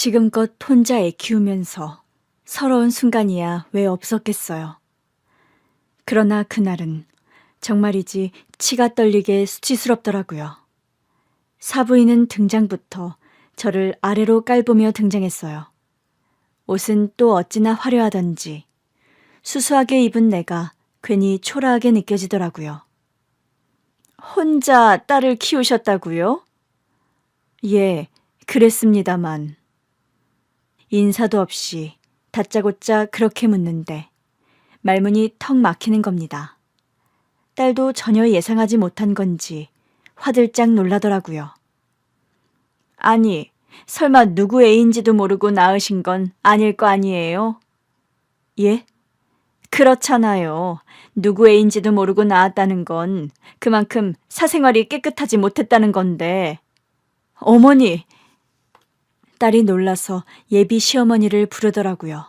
지금껏 혼자 애 키우면서 서러운 순간이야 왜 없었겠어요. 그러나 그날은 정말이지 치가 떨리게 수치스럽더라고요. 사부인은 등장부터 저를 아래로 깔보며 등장했어요. 옷은 또 어찌나 화려하던지 수수하게 입은 내가 괜히 초라하게 느껴지더라고요. 혼자 딸을 키우셨다고요? 예, 그랬습니다만. 인사도 없이 다짜고짜 그렇게 묻는데 말문이 턱 막히는 겁니다. 딸도 전혀 예상하지 못한 건지 화들짝 놀라더라고요. 아니, 설마 누구 애인지도 모르고 낳으신 건 아닐 거 아니에요? 예? 그렇잖아요. 누구 애인지도 모르고 낳았다는 건 그만큼 사생활이 깨끗하지 못했다는 건데. 어머니! 딸이 놀라서 예비 시어머니를 부르더라고요.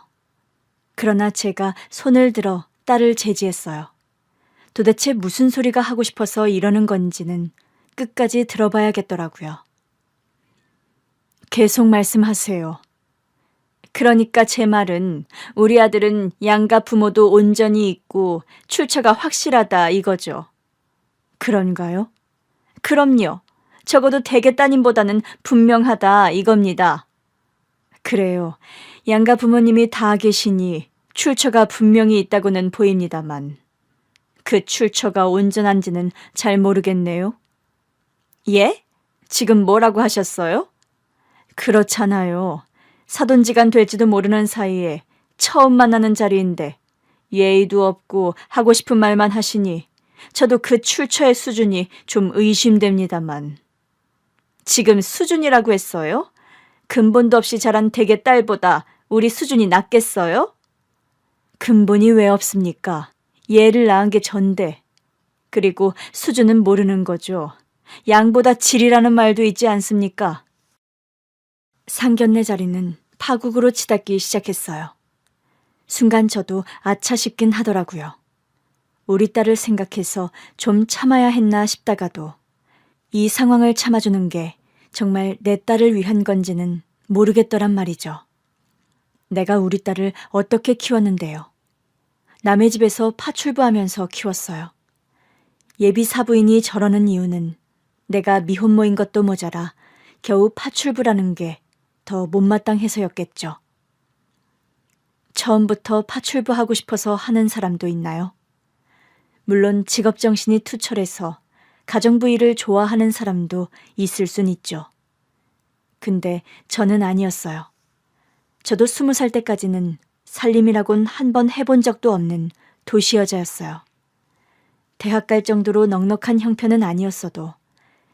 그러나 제가 손을 들어 딸을 제지했어요. 도대체 무슨 소리가 하고 싶어서 이러는 건지는 끝까지 들어봐야겠더라고요. 계속 말씀하세요. 그러니까 제 말은 우리 아들은 양가 부모도 온전히 있고 출처가 확실하다 이거죠. 그런가요? 그럼요. 적어도 대개 따님보다는 분명하다 이겁니다. 그래요. 양가 부모님이 다 계시니 출처가 분명히 있다고는 보입니다만 그 출처가 온전한지는 잘 모르겠네요. 예? 지금 뭐라고 하셨어요? 그렇잖아요. 사돈지간 될지도 모르는 사이에 처음 만나는 자리인데 예의도 없고 하고 싶은 말만 하시니 저도 그 출처의 수준이 좀 의심됩니다만. 지금 수준이라고 했어요? 근본도 없이 자란 댁의 딸보다 우리 수준이 낮겠어요? 근본이 왜 없습니까? 얘를 낳은 게 전데. 그리고 수준은 모르는 거죠. 양보다 질이라는 말도 있지 않습니까? 상견례 자리는 파국으로 치닫기 시작했어요. 순간 저도 아차 싶긴 하더라고요. 우리 딸을 생각해서 좀 참아야 했나 싶다가도 이 상황을 참아주는 게 정말 내 딸을 위한 건지는 모르겠더란 말이죠. 내가 우리 딸을 어떻게 키웠는데요. 남의 집에서 파출부하면서 키웠어요. 예비 사부인이 저러는 이유는 내가 미혼모인 것도 모자라 겨우 파출부라는 게 더 못마땅해서였겠죠. 처음부터 파출부하고 싶어서 하는 사람도 있나요? 물론 직업정신이 투철해서 가정부 일을 좋아하는 사람도 있을 순 있죠. 근데 저는 아니었어요. 저도 20살 때까지는 살림이라곤 한 번 해본 적도 없는 도시 여자였어요. 대학 갈 정도로 넉넉한 형편은 아니었어도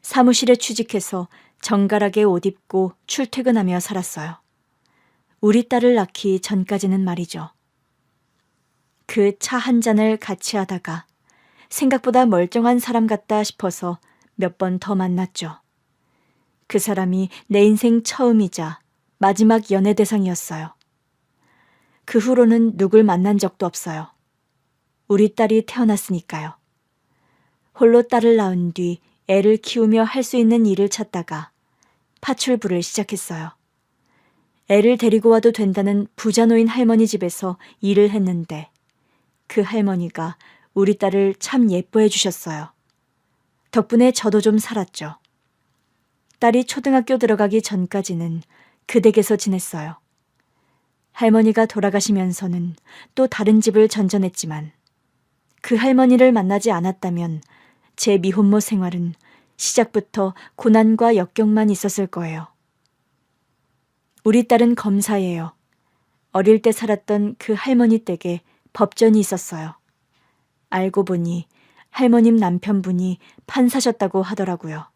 사무실에 취직해서 정갈하게 옷 입고 출퇴근하며 살았어요. 우리 딸을 낳기 전까지는 말이죠. 그 차 한 잔을 같이 하다가 생각보다 멀쩡한 사람 같다 싶어서 몇 번 더 만났죠. 그 사람이 내 인생 처음이자 마지막 연애 대상이었어요. 그 후로는 누굴 만난 적도 없어요. 우리 딸이 태어났으니까요. 홀로 딸을 낳은 뒤 애를 키우며 할 수 있는 일을 찾다가 파출부를 시작했어요. 애를 데리고 와도 된다는 부자노인 할머니 집에서 일을 했는데 그 할머니가 우리 딸을 참 예뻐해 주셨어요. 덕분에 저도 좀 살았죠. 딸이 초등학교 들어가기 전까지는 그 댁에서 지냈어요. 할머니가 돌아가시면서는 또 다른 집을 전전했지만 그 할머니를 만나지 않았다면 제 미혼모 생활은 시작부터 고난과 역경만 있었을 거예요. 우리 딸은 검사예요. 어릴 때 살았던 그 할머니 댁에 법전이 있었어요. 알고 보니 할머님 남편분이 판사셨다고 하더라고요.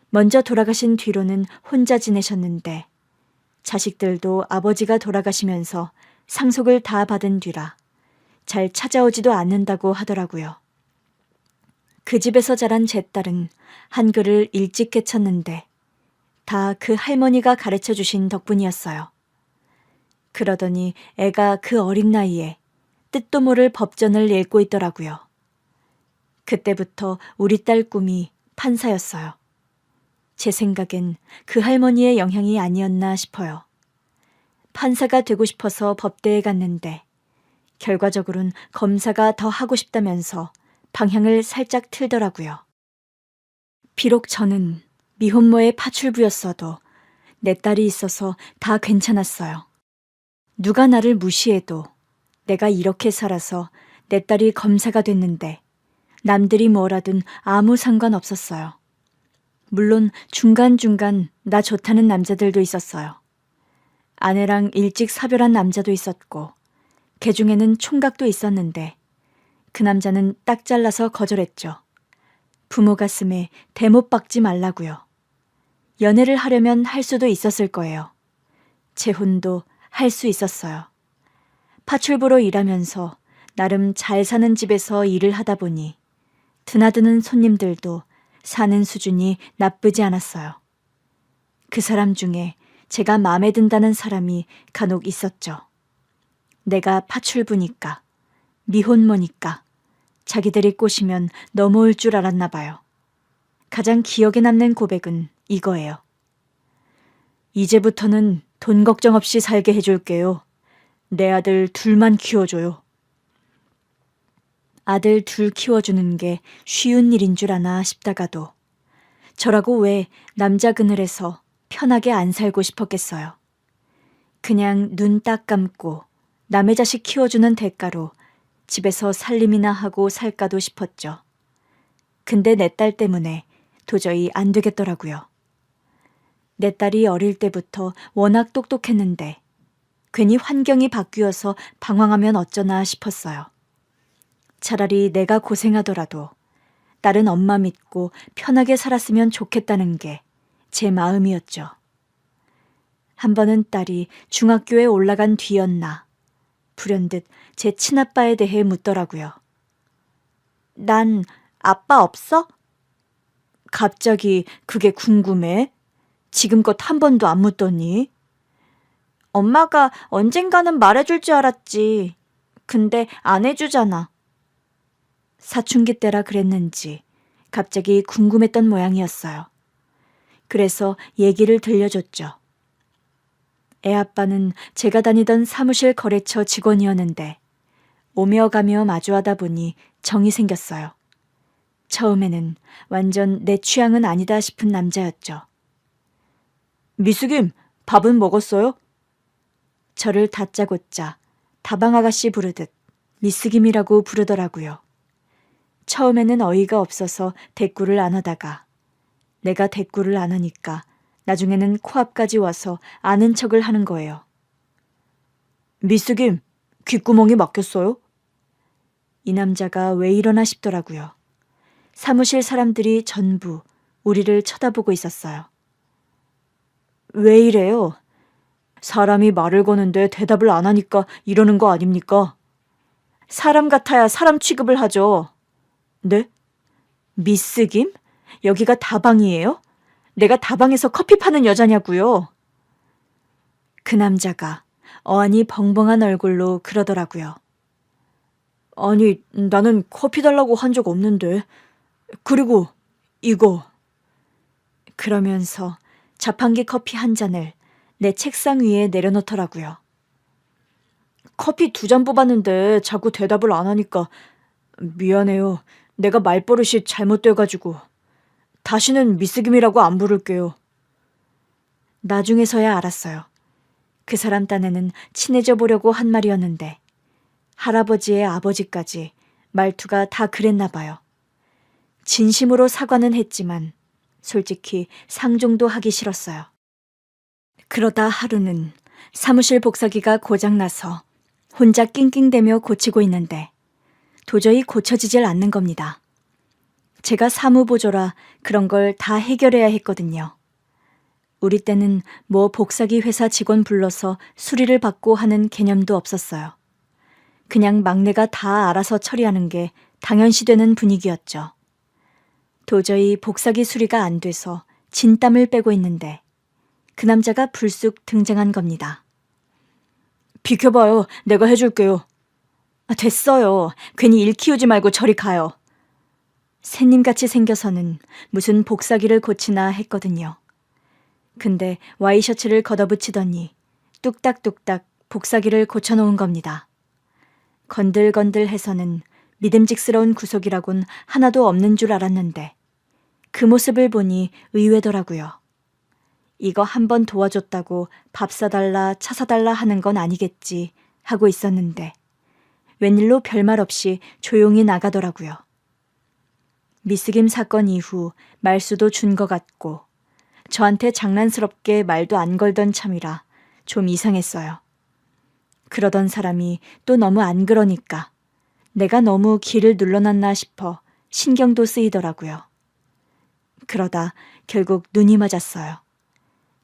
먼저 돌아가신 뒤로는 혼자 지내셨는데 자식들도 아버지가 돌아가시면서 상속을 다 받은 뒤라 잘 찾아오지도 않는다고 하더라고요. 그 집에서 자란 제 딸은 한글을 일찍 깨쳤는데 다 그 할머니가 가르쳐 주신 덕분이었어요. 그러더니 애가 그 어린 나이에 뜻도 모를 법전을 읽고 있더라고요. 그때부터 우리 딸 꿈이 판사였어요. 제 생각엔 그 할머니의 영향이 아니었나 싶어요. 판사가 되고 싶어서 법대에 갔는데 결과적으론 검사가 더 하고 싶다면서 방향을 살짝 틀더라고요. 비록 저는 미혼모의 파출부였어도 내 딸이 있어서 다 괜찮았어요. 누가 나를 무시해도 내가 이렇게 살아서 내 딸이 검사가 됐는데 남들이 뭐라든 아무 상관없었어요. 물론 중간중간 나 좋다는 남자들도 있었어요. 아내랑 일찍 사별한 남자도 있었고 그 중에는 총각도 있었는데 그 남자는 딱 잘라서 거절했죠. 부모 가슴에 대못 박지 말라고요. 연애를 하려면 할 수도 있었을 거예요. 재혼도 할 수 있었어요. 파출부로 일하면서 나름 잘 사는 집에서 일을 하다 보니 드나드는 손님들도 사는 수준이 나쁘지 않았어요. 그 사람 중에 제가 마음에 든다는 사람이 간혹 있었죠. 내가 파출부니까, 미혼모니까 자기들이 꼬시면 넘어올 줄 알았나 봐요. 가장 기억에 남는 고백은 이거예요. 이제부터는 돈 걱정 없이 살게 해줄게요. 내 아들 둘만 키워줘요. 아들 둘 키워주는 게 쉬운 일인 줄 아나 싶다가도 저라고 왜 남자 그늘에서 편하게 안 살고 싶었겠어요. 그냥 눈 딱 감고 남의 자식 키워주는 대가로 집에서 살림이나 하고 살까도 싶었죠. 근데 내 딸 때문에 도저히 안 되겠더라고요. 내 딸이 어릴 때부터 워낙 똑똑했는데 괜히 환경이 바뀌어서 방황하면 어쩌나 싶었어요. 차라리 내가 고생하더라도 딸은 엄마 믿고 편하게 살았으면 좋겠다는 게 제 마음이었죠. 한 번은 딸이 중학교에 올라간 뒤였나 불현듯 제 친아빠에 대해 묻더라고요. 난 아빠 없어? 갑자기 그게 궁금해? 지금껏 한 번도 안 묻더니? 엄마가 언젠가는 말해줄 줄 알았지. 근데 안 해주잖아. 사춘기 때라 그랬는지 갑자기 궁금했던 모양이었어요. 그래서 얘기를 들려줬죠. 애아빠는 제가 다니던 사무실 거래처 직원이었는데 오며 가며 마주하다 보니 정이 생겼어요. 처음에는 완전 내 취향은 아니다 싶은 남자였죠. 미숙임, 밥은 먹었어요? 저를 다짜고짜 다방아가씨 부르듯 미숙임이라고 부르더라고요. 처음에는 어이가 없어서 대꾸를 안 하다가 내가 대꾸를 안 하니까 나중에는 코앞까지 와서 아는 척을 하는 거예요. 미숙임, 귓구멍이 막혔어요? 이 남자가 왜 이러나 싶더라고요. 사무실 사람들이 전부 우리를 쳐다보고 있었어요. 왜 이래요? 사람이 말을 거는데 대답을 안 하니까 이러는 거 아닙니까? 사람 같아야 사람 취급을 하죠. 네? 미스김? 여기가 다방이에요? 내가 다방에서 커피 파는 여자냐고요? 그 남자가 어안이 벙벙한 얼굴로 그러더라고요. 아니, 나는 커피 달라고 한 적 없는데. 그리고 이거. 그러면서 자판기 커피 한 잔을 내 책상 위에 내려놓더라고요. 커피 2잔 뽑았는데 자꾸 대답을 안 하니까 미안해요. 내가 말버릇이 잘못돼가지고. 다시는 미스김이라고 안 부를게요. 나중에서야 알았어요. 그 사람 딴에는 친해져 보려고 한 말이었는데 할아버지의 아버지까지 말투가 다 그랬나 봐요. 진심으로 사과는 했지만 솔직히 상종도 하기 싫었어요. 그러다 하루는 사무실 복사기가 고장나서 혼자 낑낑대며 고치고 있는데 도저히 고쳐지질 않는 겁니다. 제가 사무보조라 그런 걸 다 해결해야 했거든요. 우리 때는 뭐 복사기 회사 직원 불러서 수리를 받고 하는 개념도 없었어요. 그냥 막내가 다 알아서 처리하는 게 당연시되는 분위기였죠. 도저히 복사기 수리가 안 돼서 진땀을 빼고 있는데 그 남자가 불쑥 등장한 겁니다. 비켜봐요. 내가 해줄게요. 됐어요. 괜히 일 키우지 말고 저리 가요. 새님같이 생겨서는 무슨 복사기를 고치나 했거든요. 근데 와이셔츠를 걷어붙이더니 뚝딱뚝딱 복사기를 고쳐놓은 겁니다. 건들건들해서는 믿음직스러운 구속이라곤 하나도 없는 줄 알았는데 그 모습을 보니 의외더라고요. 이거 한 번 도와줬다고 밥 사달라 차 사달라 하는 건 아니겠지 하고 있었는데 웬일로 별말 없이 조용히 나가더라고요. 미스김 사건 이후 말수도 준 것 같고 저한테 장난스럽게 말도 안 걸던 참이라 좀 이상했어요. 그러던 사람이 또 너무 안 그러니까 내가 너무 기를 눌러놨나 싶어 신경도 쓰이더라고요. 그러다 결국 눈이 맞았어요.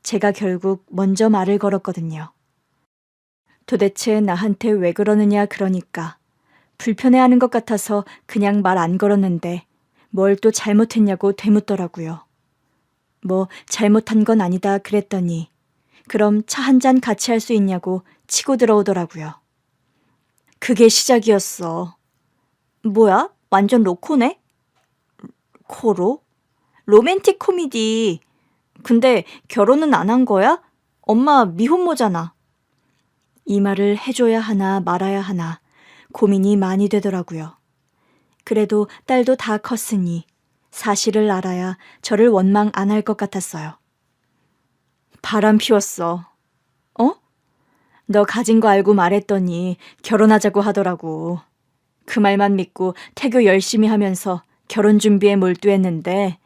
제가 결국 먼저 말을 걸었거든요. 도대체 나한테 왜 그러느냐 그러니까 불편해하는 것 같아서 그냥 말 안 걸었는데 뭘 또 잘못했냐고 되묻더라고요. 뭐 잘못한 건 아니다 그랬더니 그럼 차 한 잔 같이 할 수 있냐고 치고 들어오더라고요. 그게 시작이었어. 뭐야? 완전 로코네? 코로? 로맨틱 코미디. 근데 결혼은 안 한 거야? 엄마 미혼모잖아. 이 말을 해줘야 하나 말아야 하나 고민이 많이 되더라고요. 그래도 딸도 다 컸으니 사실을 알아야 저를 원망 안 할 것 같았어요. 바람 피웠어. 어? 너 가진 거 알고 말했더니 결혼하자고 하더라고. 그 말만 믿고 태교 열심히 하면서 결혼 준비에 몰두했는데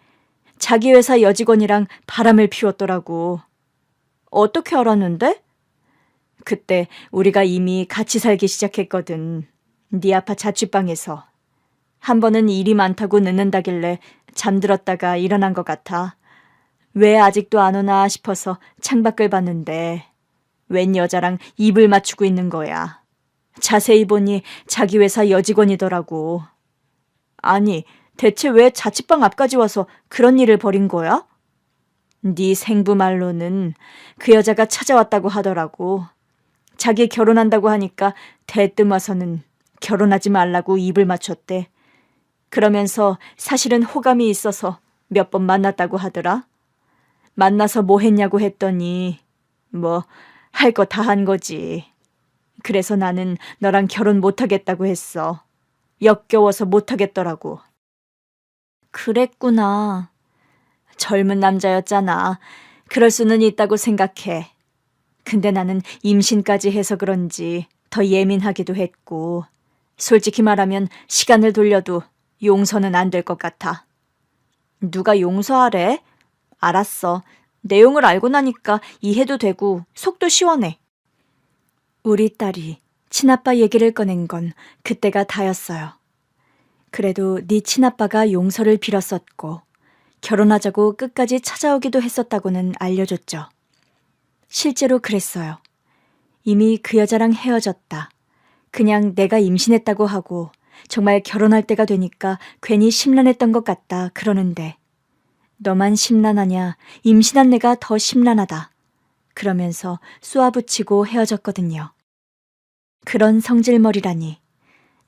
자기 회사 여직원이랑 바람을 피웠더라고. 어떻게 알았는데? 그때 우리가 이미 같이 살기 시작했거든. 네 아파 자취방에서. 한 번은 일이 많다고 늦는다길래 잠들었다가 일어난 것 같아. 왜 아직도 안 오나 싶어서 창밖을 봤는데 웬 여자랑 입을 맞추고 있는 거야. 자세히 보니 자기 회사 여직원이더라고. 아니, 대체 왜 자취방 앞까지 와서 그런 일을 벌인 거야? 네 생부 말로는 그 여자가 찾아왔다고 하더라고. 자기 결혼한다고 하니까 대뜸 와서는 결혼하지 말라고 입을 맞췄대. 그러면서 사실은 호감이 있어서 몇 번 만났다고 하더라. 만나서 뭐 했냐고 했더니 뭐 할 거 다 한 거지. 그래서 나는 너랑 결혼 못하겠다고 했어. 역겨워서 못하겠더라고. 그랬구나. 젊은 남자였잖아. 그럴 수는 있다고 생각해. 근데 나는 임신까지 해서 그런지 더 예민하기도 했고 솔직히 말하면 시간을 돌려도 용서는 안 될 것 같아. 누가 용서하래? 알았어. 내용을 알고 나니까 이해도 되고 속도 시원해. 우리 딸이 친아빠 얘기를 꺼낸 건 그때가 다였어요. 그래도 네 친아빠가 용서를 빌었었고 결혼하자고 끝까지 찾아오기도 했었다고는 알려줬죠. 실제로 그랬어요. 이미 그 여자랑 헤어졌다. 그냥 내가 임신했다고 하고 정말 결혼할 때가 되니까 괜히 심란했던 것 같다 그러는데 너만 심란하냐 임신한 내가 더 심란하다. 그러면서 쏘아붙이고 헤어졌거든요. 그런 성질머리라니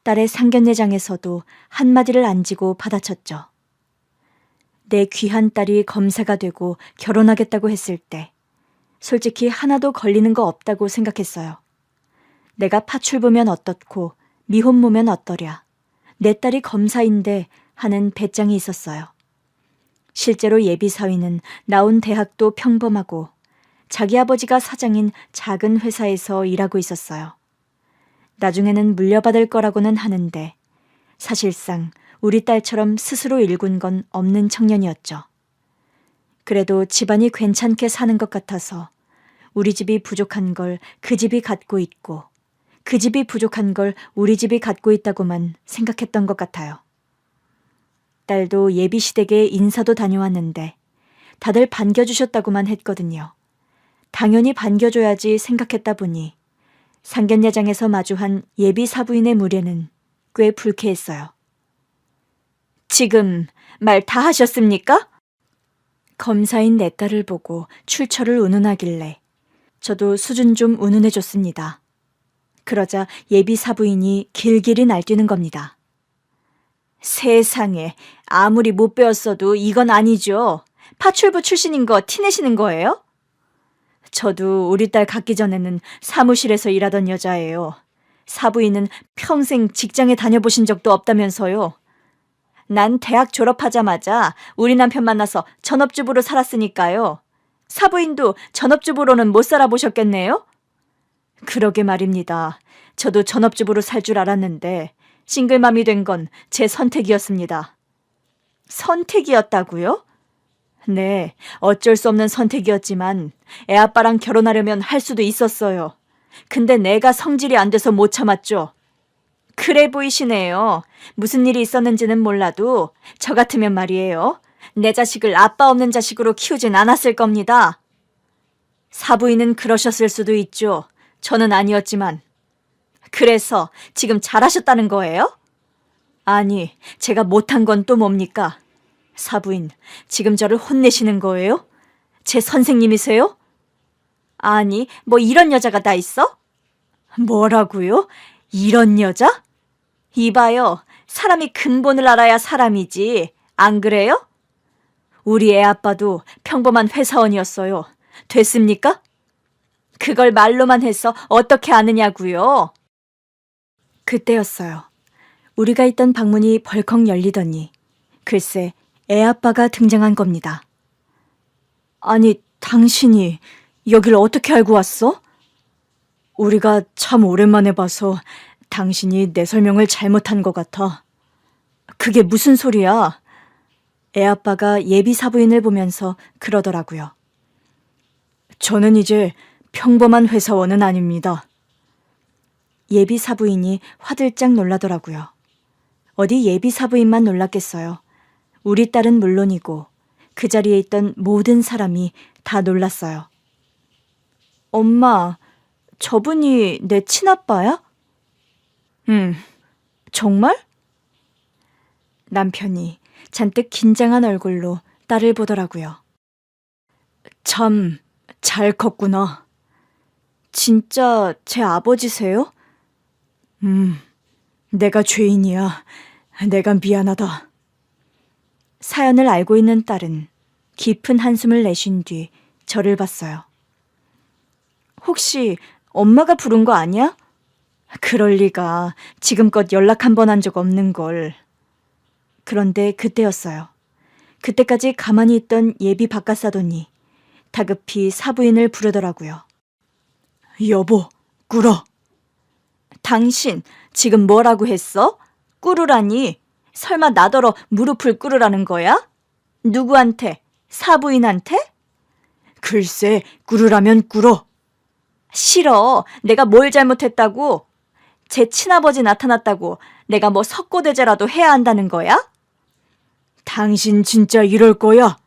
딸의 상견례장에서도 한마디를 안 지고 받아쳤죠. 내 귀한 딸이 검사가 되고 결혼하겠다고 했을 때 솔직히 하나도 걸리는 거 없다고 생각했어요. 내가 파출부면 어떻고 미혼모면 어떠랴. 내 딸이 검사인데 하는 배짱이 있었어요. 실제로 예비사위는 나온 대학도 평범하고 자기 아버지가 사장인 작은 회사에서 일하고 있었어요. 나중에는 물려받을 거라고는 하는데 사실상 우리 딸처럼 스스로 일군 건 없는 청년이었죠. 그래도 집안이 괜찮게 사는 것 같아서 우리 집이 부족한 걸 그 집이 갖고 있고 그 집이 부족한 걸 우리 집이 갖고 있다고만 생각했던 것 같아요. 딸도 예비시댁에 인사도 다녀왔는데 다들 반겨주셨다고만 했거든요. 당연히 반겨줘야지 생각했다 보니 상견례장에서 마주한 예비 사부인의 무례는 꽤 불쾌했어요. 지금 말 다 하셨습니까? 검사인 내 딸을 보고 출처를 운운하길래 저도 수준 좀 운운해줬습니다. 그러자 예비 사부인이 길길이 날뛰는 겁니다. 세상에, 아무리 못 배웠어도 이건 아니죠. 파출부 출신인 거 티내시는 거예요? 저도 우리 딸 갖기 전에는 사무실에서 일하던 여자예요. 사부인은 평생 직장에 다녀보신 적도 없다면서요. 난 대학 졸업하자마자 우리 남편 만나서 전업주부로 살았으니까요. 사부인도 전업주부로는 못 살아보셨겠네요? 그러게 말입니다. 저도 전업주부로 살 줄 알았는데 싱글맘이 된 건 제 선택이었습니다. 선택이었다고요? 네, 어쩔 수 없는 선택이었지만 애아빠랑 결혼하려면 할 수도 있었어요. 근데 내가 성질이 안 돼서 못 참았죠. 그래 보이시네요. 무슨 일이 있었는지는 몰라도 저 같으면 말이에요. 내 자식을 아빠 없는 자식으로 키우진 않았을 겁니다. 사부인은 그러셨을 수도 있죠. 저는 아니었지만. 그래서 지금 잘하셨다는 거예요? 아니, 제가 못한 건 또 뭡니까? 사부인, 지금 저를 혼내시는 거예요? 제 선생님이세요? 아니, 뭐 이런 여자가 다 있어? 뭐라고요? 이런 여자? 이봐요, 사람이 근본을 알아야 사람이지. 안 그래요? 우리 애 아빠도 평범한 회사원이었어요. 됐습니까? 그걸 말로만 해서 어떻게 아느냐고요? 그때였어요. 우리가 있던 방문이 벌컥 열리더니 글쎄 애아빠가 등장한 겁니다. 아니, 당신이 여길 어떻게 알고 왔어? 우리가 참 오랜만에 봐서 당신이 내 설명을 잘못한 것 같아. 그게 무슨 소리야? 애아빠가 예비 사부인을 보면서 그러더라고요. 저는 이제 평범한 회사원은 아닙니다. 예비 사부인이 화들짝 놀라더라고요. 어디 예비 사부인만 놀랐겠어요. 우리 딸은 물론이고 그 자리에 있던 모든 사람이 다 놀랐어요. 엄마, 저분이 내 친아빠야? 정말? 남편이 잔뜩 긴장한 얼굴로 딸을 보더라고요. 참, 잘 컸구나. 진짜 제 아버지세요? 내가 죄인이야. 내가 미안하다. 사연을 알고 있는 딸은 깊은 한숨을 내쉰 뒤 저를 봤어요. 혹시 엄마가 부른 거 아니야? 그럴 리가. 지금껏 연락 한 번 한 적 없는 걸. 그런데 그때였어요. 그때까지 가만히 있던 예비 바깥사돈이 다급히 사부인을 부르더라고요. 여보, 꿇어. 당신 지금 뭐라고 했어? 꿇으라니? 설마 나더러 무릎을 꿇으라는 거야? 누구한테? 사부인한테? 글쎄, 꿇으라면 꿇어. 싫어. 내가 뭘 잘못했다고? 제 친아버지 나타났다고 내가 뭐 석고대죄라도 해야 한다는 거야? 당신 진짜 이럴 거야?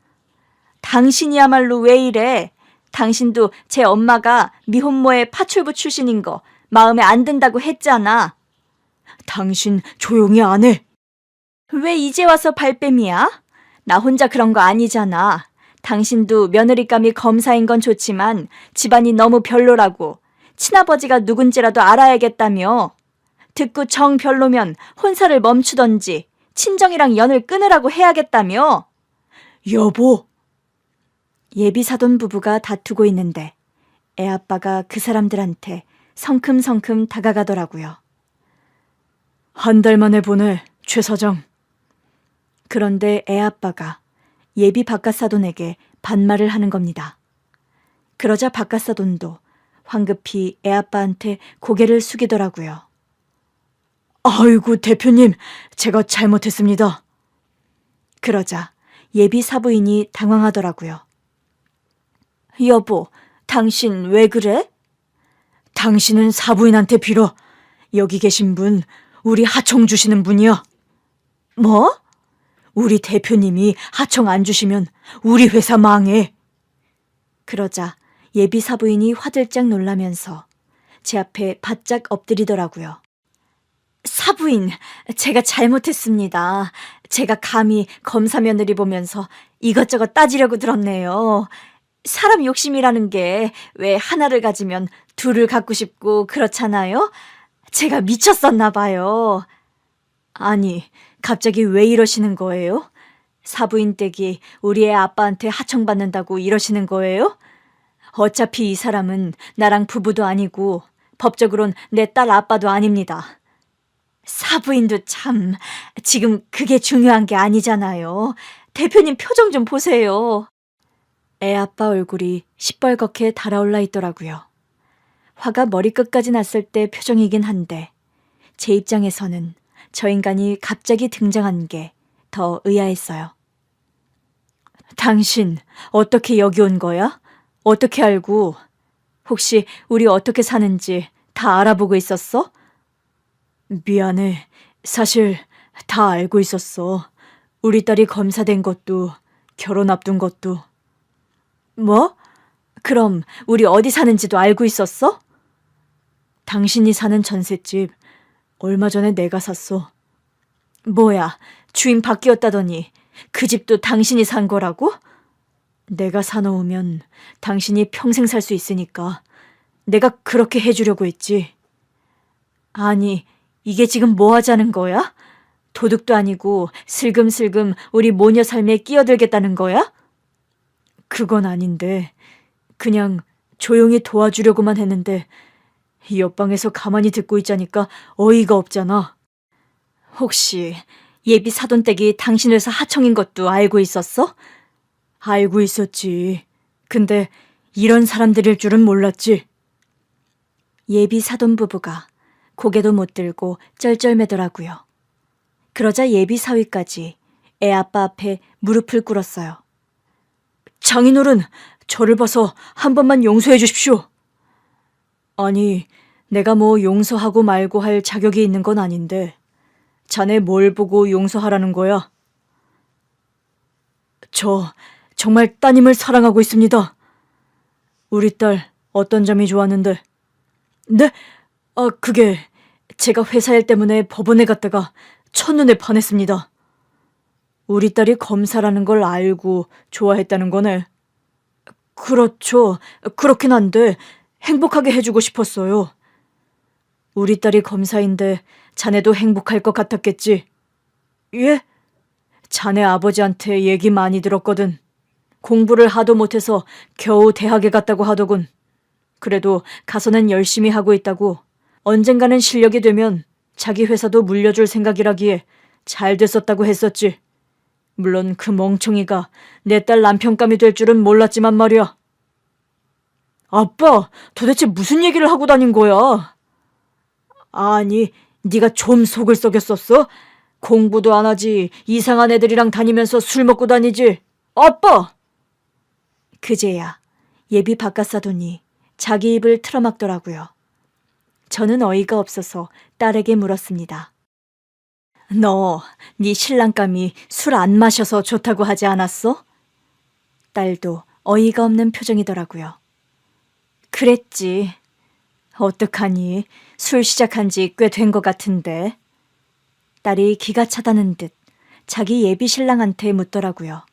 당신이야말로 왜 이래? 당신도 제 엄마가 미혼모의 파출부 출신인 거 마음에 안 든다고 했잖아. 당신 조용히 안 해. 왜 이제 와서 발뺌이야? 나 혼자 그런 거 아니잖아. 당신도 며느리감이 검사인 건 좋지만 집안이 너무 별로라고. 친아버지가 누군지라도 알아야겠다며. 듣고 정 별로면 혼사를 멈추던지 친정이랑 연을 끊으라고 해야겠다며. 여보. 예비 사돈 부부가 다투고 있는데 애아빠가 그 사람들한테 성큼성큼 다가가더라고요. 한 달 만에 보내, 최 사장. 그런데 애아빠가 예비 바깥사돈에게 반말을 하는 겁니다. 그러자 바깥사돈도 황급히 애아빠한테 고개를 숙이더라고요. 아이고, 대표님, 제가 잘못했습니다. 그러자 예비 사부인이 당황하더라고요. 여보, 당신 왜 그래? 당신은 사부인한테 빌어. 여기 계신 분, 우리 하청 주시는 분이야. 뭐? 우리 대표님이 하청 안 주시면 우리 회사 망해. 그러자 예비 사부인이 화들짝 놀라면서 제 앞에 바짝 엎드리더라고요. 사부인, 제가 잘못했습니다. 제가 감히 검사 며느리 보면서 이것저것 따지려고 들었네요. 사람 욕심이라는 게 왜 하나를 가지면 둘을 갖고 싶고 그렇잖아요? 제가 미쳤었나 봐요. 아니, 갑자기 왜 이러시는 거예요? 사부인 댁이 우리 애 아빠한테 하청받는다고 이러시는 거예요? 어차피 이 사람은 나랑 부부도 아니고 법적으론 내 딸 아빠도 아닙니다. 사부인도 참, 지금 그게 중요한 게 아니잖아요. 대표님 표정 좀 보세요. 애 아빠 얼굴이 시뻘겋게 달아올라 있더라고요. 화가 머리끝까지 났을 때 표정이긴 한데 제 입장에서는 저 인간이 갑자기 등장한 게 더 의아했어요. 당신 어떻게 여기 온 거야? 어떻게 알고? 혹시 우리 어떻게 사는지 다 알아보고 있었어? 미안해. 사실 다 알고 있었어. 우리 딸이 검사된 것도 결혼 앞둔 것도. 뭐? 그럼 우리 어디 사는지도 알고 있었어? 당신이 사는 전셋집 얼마 전에 내가 샀어. 뭐야, 주인 바뀌었다더니 그 집도 당신이 산 거라고? 내가 사놓으면 당신이 평생 살 수 있으니까 내가 그렇게 해주려고 했지. 아니, 이게 지금 뭐 하자는 거야? 도둑도 아니고 슬금슬금 우리 모녀 삶에 끼어들겠다는 거야? 그건 아닌데 그냥 조용히 도와주려고만 했는데 옆방에서 가만히 듣고 있자니까 어이가 없잖아. 혹시 예비 사돈댁이 당신 회사 하청인 것도 알고 있었어? 알고 있었지. 근데 이런 사람들일 줄은 몰랐지. 예비 사돈 부부가 고개도 못 들고 쩔쩔매더라고요. 그러자 예비 사위까지 애 아빠 앞에 무릎을 꿇었어요. 장인어른, 저를 봐서 한 번만 용서해 주십시오. 아니, 내가 뭐 용서하고 말고 할 자격이 있는 건 아닌데 자네 뭘 보고 용서하라는 거야? 저 정말 따님을 사랑하고 있습니다. 우리 딸 어떤 점이 좋았는데? 네? 그게 제가 회사 일 때문에 법원에 갔다가 첫눈에 반했습니다. 우리 딸이 검사라는 걸 알고 좋아했다는 거네. 그렇죠. 그렇긴 한데 행복하게 해주고 싶었어요. 우리 딸이 검사인데 자네도 행복할 것 같았겠지? 예? 자네 아버지한테 얘기 많이 들었거든. 공부를 하도 못해서 겨우 대학에 갔다고 하더군. 그래도 가서는 열심히 하고 있다고. 언젠가는 실력이 되면 자기 회사도 물려줄 생각이라기에 잘 됐었다고 했었지. 물론 그 멍청이가 내 딸 남편감이 될 줄은 몰랐지만 말이야. 아빠, 도대체 무슨 얘기를 하고 다닌 거야? 아니, 네가 좀 속을 썩였었어? 공부도 안 하지 이상한 애들이랑 다니면서 술 먹고 다니지. 아빠! 그제야 예비 바깥사돈이 자기 입을 틀어막더라고요. 저는 어이가 없어서 딸에게 물었습니다. 너, 네 신랑감이 술 안 마셔서 좋다고 하지 않았어? 딸도 어이가 없는 표정이더라고요. 그랬지. 어떡하니? 술 시작한 지 꽤 된 것 같은데. 딸이 기가 차다는 듯 자기 예비 신랑한테 묻더라고요.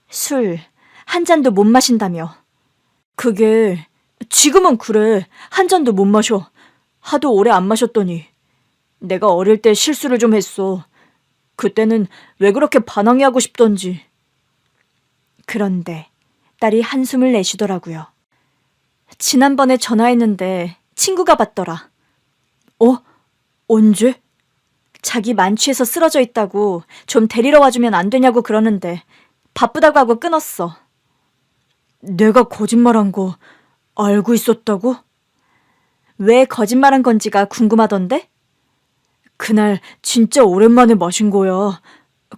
술 한 잔도 못 마신다며. 그게 지금은 그래. 한 잔도 못 마셔. 하도 오래 안 마셨더니. 내가 어릴 때 실수를 좀 했어. 그때는 왜 그렇게 반항해하고 싶던지. 그런데 딸이 한숨을 내쉬더라고요. 지난번에 전화했는데 친구가 받더라. 언제? 자기 만취해서 쓰러져 있다고 좀 데리러 와주면 안 되냐고 그러는데 바쁘다고 하고 끊었어. 내가 거짓말한 거 알고 있었다고? 왜 거짓말한 건지가 궁금하던데? 그날 진짜 오랜만에 마신 거야.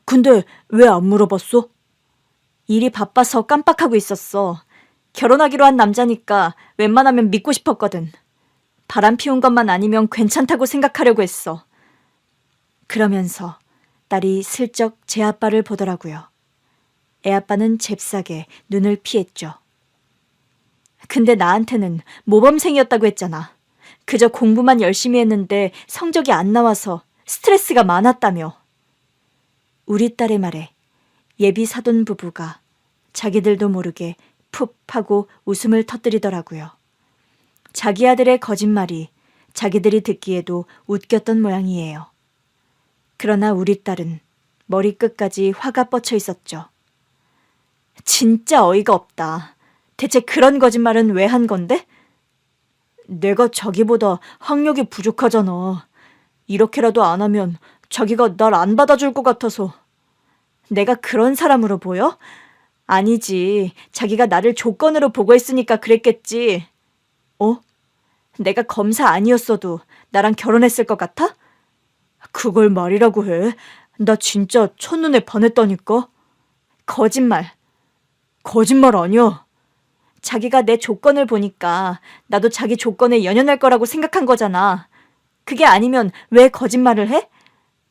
근데 왜 안 물어봤어? 일이 바빠서 깜빡하고 있었어. 결혼하기로 한 남자니까 웬만하면 믿고 싶었거든. 바람 피운 것만 아니면 괜찮다고 생각하려고 했어. 그러면서 딸이 슬쩍 제 아빠를 보더라고요. 애 아빠는 잽싸게 눈을 피했죠. 근데 나한테는 모범생이었다고 했잖아. 그저 공부만 열심히 했는데 성적이 안 나와서 스트레스가 많았다며. 우리 딸의 말에 예비 사돈 부부가 자기들도 모르게 푹 하고 웃음을 터뜨리더라고요. 자기 아들의 거짓말이 자기들이 듣기에도 웃겼던 모양이에요. 그러나 우리 딸은 머리끝까지 화가 뻗쳐 있었죠. 진짜 어이가 없다. 대체 그런 거짓말은 왜 한 건데? 내가 자기보다 학력이 부족하잖아. 이렇게라도 안 하면 자기가 날 안 받아줄 것 같아서. 내가 그런 사람으로 보여? 아니지. 자기가 나를 조건으로 보고 있으니까 그랬겠지. 어? 내가 검사 아니었어도 나랑 결혼했을 것 같아? 그걸 말이라고 해. 나 진짜 첫눈에 반했다니까. 거짓말. 거짓말 아니야. 자기가 내 조건을 보니까 나도 자기 조건에 연연할 거라고 생각한 거잖아. 그게 아니면 왜 거짓말을 해?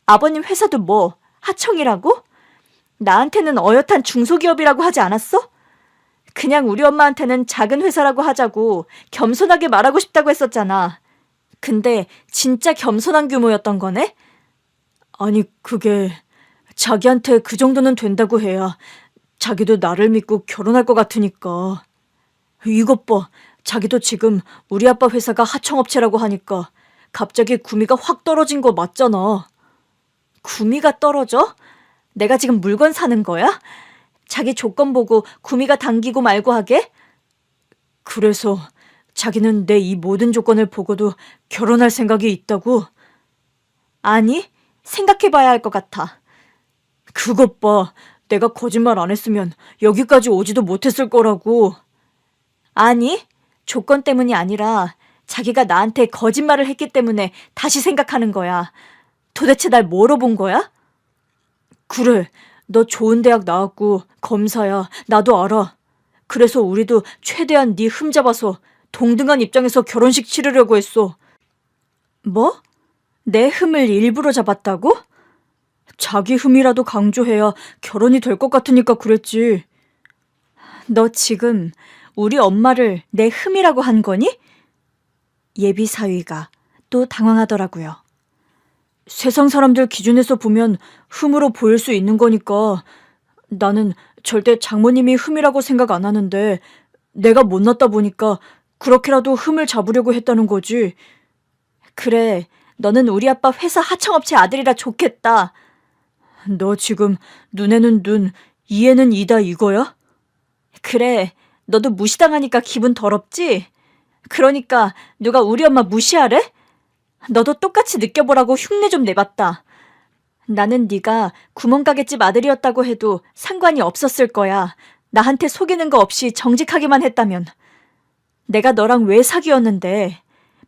아버님 회사도 뭐 하청이라고? 나한테는 어엿한 중소기업이라고 하지 않았어? 그냥 우리 엄마한테는 작은 회사라고 하자고 겸손하게 말하고 싶다고 했었잖아. 근데 진짜 겸손한 규모였던 거네? 아니, 그게 자기한테 그 정도는 된다고 해야 자기도 나를 믿고 결혼할 것 같으니까. 이것 봐. 자기도 지금 우리 아빠 회사가 하청업체라고 하니까 갑자기 구미가 확 떨어진 거 맞잖아. 구미가 떨어져? 내가 지금 물건 사는 거야? 자기 조건 보고 구미가 당기고 말고 하게? 그래서 자기는 내 이 모든 조건을 보고도 결혼할 생각이 있다고? 아니, 생각해봐야 할 것 같아. 그것 봐. 내가 거짓말 안 했으면 여기까지 오지도 못했을 거라고. 아니, 조건 때문이 아니라 자기가 나한테 거짓말을 했기 때문에 다시 생각하는 거야. 도대체 날 뭐로 본 거야? 그래, 너 좋은 대학 나왔고 검사야. 나도 알아. 그래서 우리도 최대한 네 흠잡아서 동등한 입장에서 결혼식 치르려고 했어. 뭐? 내 흠을 일부러 잡았다고? 자기 흠이라도 강조해야 결혼이 될 것 같으니까 그랬지. 너 지금 우리 엄마를 내 흠이라고 한 거니? 예비 사위가 또 당황하더라고요. 세상 사람들 기준에서 보면 흠으로 보일 수 있는 거니까 나는 절대 장모님이 흠이라고 생각 안 하는데 내가 못났다 보니까 그렇게라도 흠을 잡으려고 했다는 거지. 그래, 너는 우리 아빠 회사 하청업체 아들이라 좋겠다. 너 지금 눈에는 눈, 이에는 이다 이거야? 그래, 너도 무시당하니까 기분 더럽지? 그러니까 누가 우리 엄마 무시하래? 너도 똑같이 느껴보라고 흉내 좀 내봤다. 나는 네가 구멍가게집 아들이었다고 해도 상관이 없었을 거야. 나한테 속이는 거 없이 정직하기만 했다면. 내가 너랑 왜 사귀었는데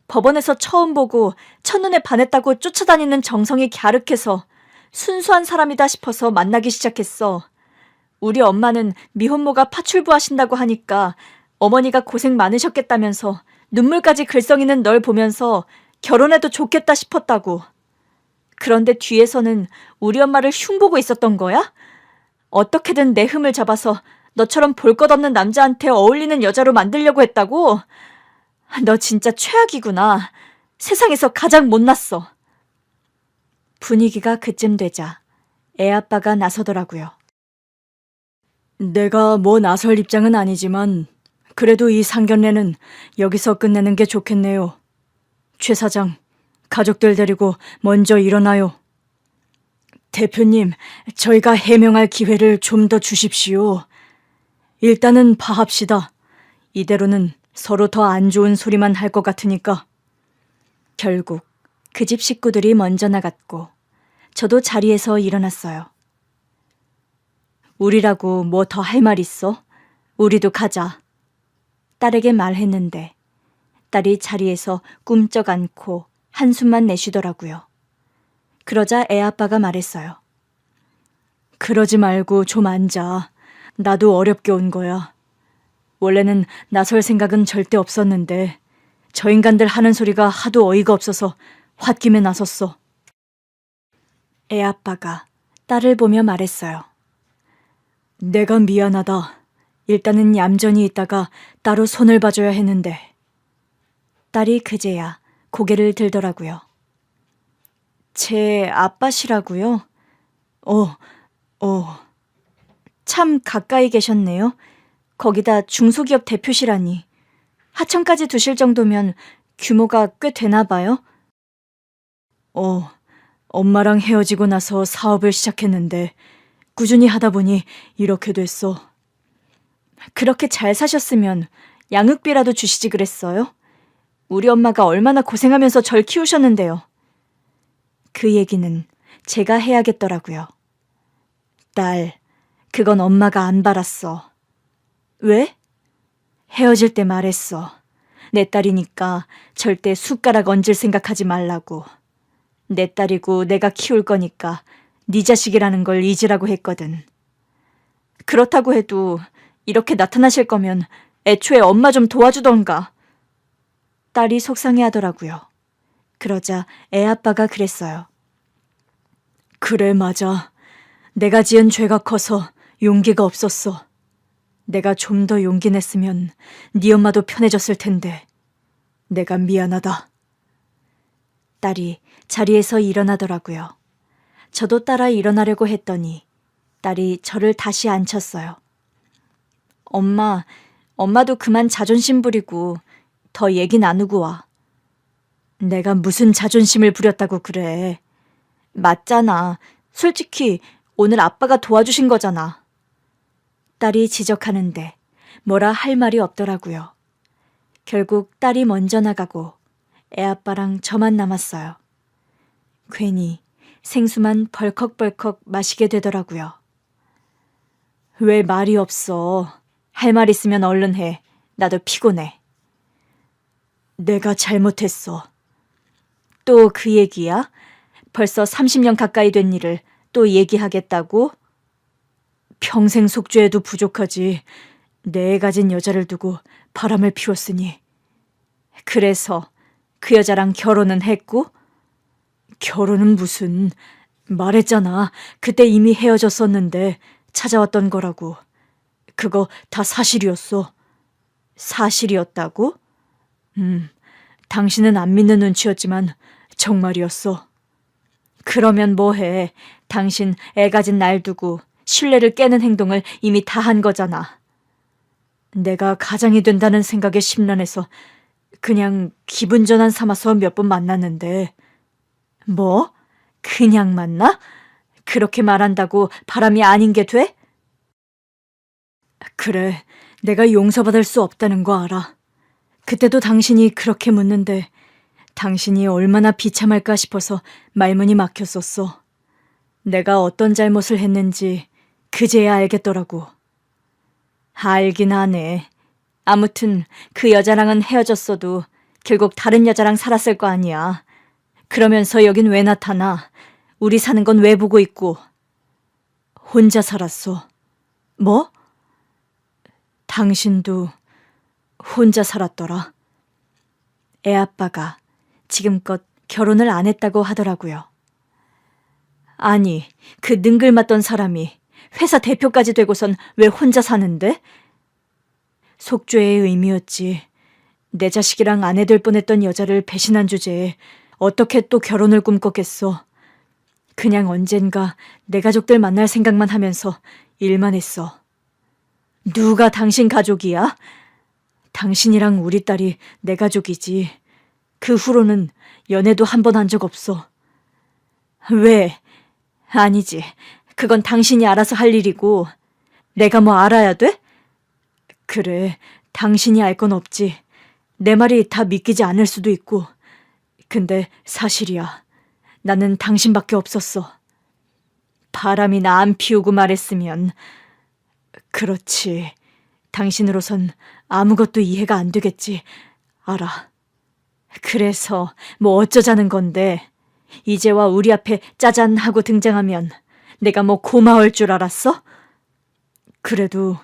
법원에서 처음 보고 첫눈에 반했다고 쫓아다니는 정성이 갸륵해서 순수한 사람이다 싶어서 만나기 시작했어. 우리 엄마는 미혼모가 파출부하신다고 하니까 어머니가 고생 많으셨겠다면서 눈물까지 글썽이는 널 보면서 결혼해도 좋겠다 싶었다고. 그런데 뒤에서는 우리 엄마를 흉보고 있었던 거야? 어떻게든 내 흠을 잡아서 너처럼 볼 것 없는 남자한테 어울리는 여자로 만들려고 했다고? 너 진짜 최악이구나. 세상에서 가장 못났어. 분위기가 그쯤 되자 애아빠가 나서더라고요. 내가 뭐 나설 입장은 아니지만 그래도 이 상견례는 여기서 끝내는 게 좋겠네요. 최 사장, 가족들 데리고 먼저 일어나요. 대표님, 저희가 해명할 기회를 좀 더 주십시오. 일단은 파합시다. 이대로는 서로 더 안 좋은 소리만 할 것 같으니까. 결국 그 집 식구들이 먼저 나갔고 저도 자리에서 일어났어요. 우리라고 뭐 더 할 말 있어? 우리도 가자. 딸에게 말했는데 딸이 자리에서 꿈쩍 않고 한숨만 내쉬더라고요. 그러자 애아빠가 말했어요. 그러지 말고 좀 앉아. 나도 어렵게 온 거야. 원래는 나설 생각은 절대 없었는데 저 인간들 하는 소리가 하도 어이가 없어서 홧김에 나섰어. 애아빠가 딸을 보며 말했어요. 내가 미안하다. 일단은 얌전히 있다가 따로 손을 봐줘야 했는데. 딸이 그제야 고개를 들더라고요. 제 아빠시라고요? 참 가까이 계셨네요. 거기다 중소기업 대표시라니. 하청까지 두실 정도면 규모가 꽤 되나 봐요? 엄마랑 헤어지고 나서 사업을 시작했는데 꾸준히 하다 보니 이렇게 됐어. 그렇게 잘 사셨으면 양육비라도 주시지 그랬어요? 우리 엄마가 얼마나 고생하면서 절 키우셨는데요. 그 얘기는 제가 해야겠더라고요. 딸, 그건 엄마가 안 바랐어. 왜? 헤어질 때 말했어. 내 딸이니까 절대 숟가락 얹을 생각하지 말라고. 내 딸이고 내가 키울 거니까 네 자식이라는 걸 잊으라고 했거든. 그렇다고 해도 이렇게 나타나실 거면 애초에 엄마 좀 도와주던가. 딸이 속상해하더라고요. 그러자 애아빠가 그랬어요. 그래, 맞아. 내가 지은 죄가 커서 용기가 없었어. 내가 좀 더 용기 냈으면 네 엄마도 편해졌을 텐데. 내가 미안하다. 딸이 자리에서 일어나더라고요. 저도 따라 일어나려고 했더니 딸이 저를 다시 앉혔어요. 엄마도 그만 자존심 부리고 더 얘기 나누고 와. 내가 무슨 자존심을 부렸다고 그래. 맞잖아. 솔직히 오늘 아빠가 도와주신 거잖아. 딸이 지적하는데 뭐라 할 말이 없더라고요. 결국 딸이 먼저 나가고 애아빠랑 저만 남았어요. 괜히 생수만 벌컥벌컥 마시게 되더라고요. 왜 말이 없어? 할 말 있으면 얼른 해. 나도 피곤해. 내가 잘못했어. 또 그 얘기야? 벌써 30년 가까이 된 일을 또 얘기하겠다고? 평생 속죄해도 부족하지. 내 애 가진 여자를 두고 바람을 피웠으니. 그래서 그 여자랑 결혼은 했고? 결혼은 무슨... 말했잖아. 그때 이미 헤어졌었는데 찾아왔던 거라고. 그거 다 사실이었어. 사실이었다고? 당신은 안 믿는 눈치였지만 정말이었어. 그러면 뭐해. 당신 애 가진 날 두고 신뢰를 깨는 행동을 이미 다 한 거잖아. 내가 가장이 된다는 생각에 심란해서 그냥 기분 전환 삼아서 몇 번 만났는데. 뭐? 그냥 만나? 그렇게 말한다고 바람이 아닌 게 돼? 그래, 내가 용서받을 수 없다는 거 알아. 그때도 당신이 그렇게 묻는데 당신이 얼마나 비참할까 싶어서 말문이 막혔었어. 내가 어떤 잘못을 했는지 그제야 알겠더라고. 알긴 하네. 아무튼 그 여자랑은 헤어졌어도 결국 다른 여자랑 살았을 거 아니야. 그러면서 여긴 왜 나타나? 우리 사는 건 왜 보고 있고? 혼자 살았어. 뭐? 당신도 혼자 살았더라. 애아빠가 지금껏 결혼을 안 했다고 하더라고요. 아니, 그 능글맞던 사람이 회사 대표까지 되고선 왜 혼자 사는데? 속죄의 의미였지. 내 자식이랑 아내 될 뻔했던 여자를 배신한 주제에 어떻게 또 결혼을 꿈꿨겠어. 그냥 언젠가 내 가족들 만날 생각만 하면서 일만 했어. 누가 당신 가족이야? 당신이랑 우리 딸이 내 가족이지. 그 후로는 연애도 한 번 한 적 없어. 왜? 아니지. 그건 당신이 알아서 할 일이고 내가 뭐 알아야 돼? 그래, 당신이 알 건 없지. 내 말이 다 믿기지 않을 수도 있고. 근데 사실이야. 나는 당신밖에 없었어. 바람이나 안 피우고 말했으면. 그렇지. 당신으로선 아무것도 이해가 안 되겠지. 알아. 그래서 뭐 어쩌자는 건데. 이제와 우리 앞에 짜잔 하고 등장하면 내가 뭐 고마울 줄 알았어? 그래도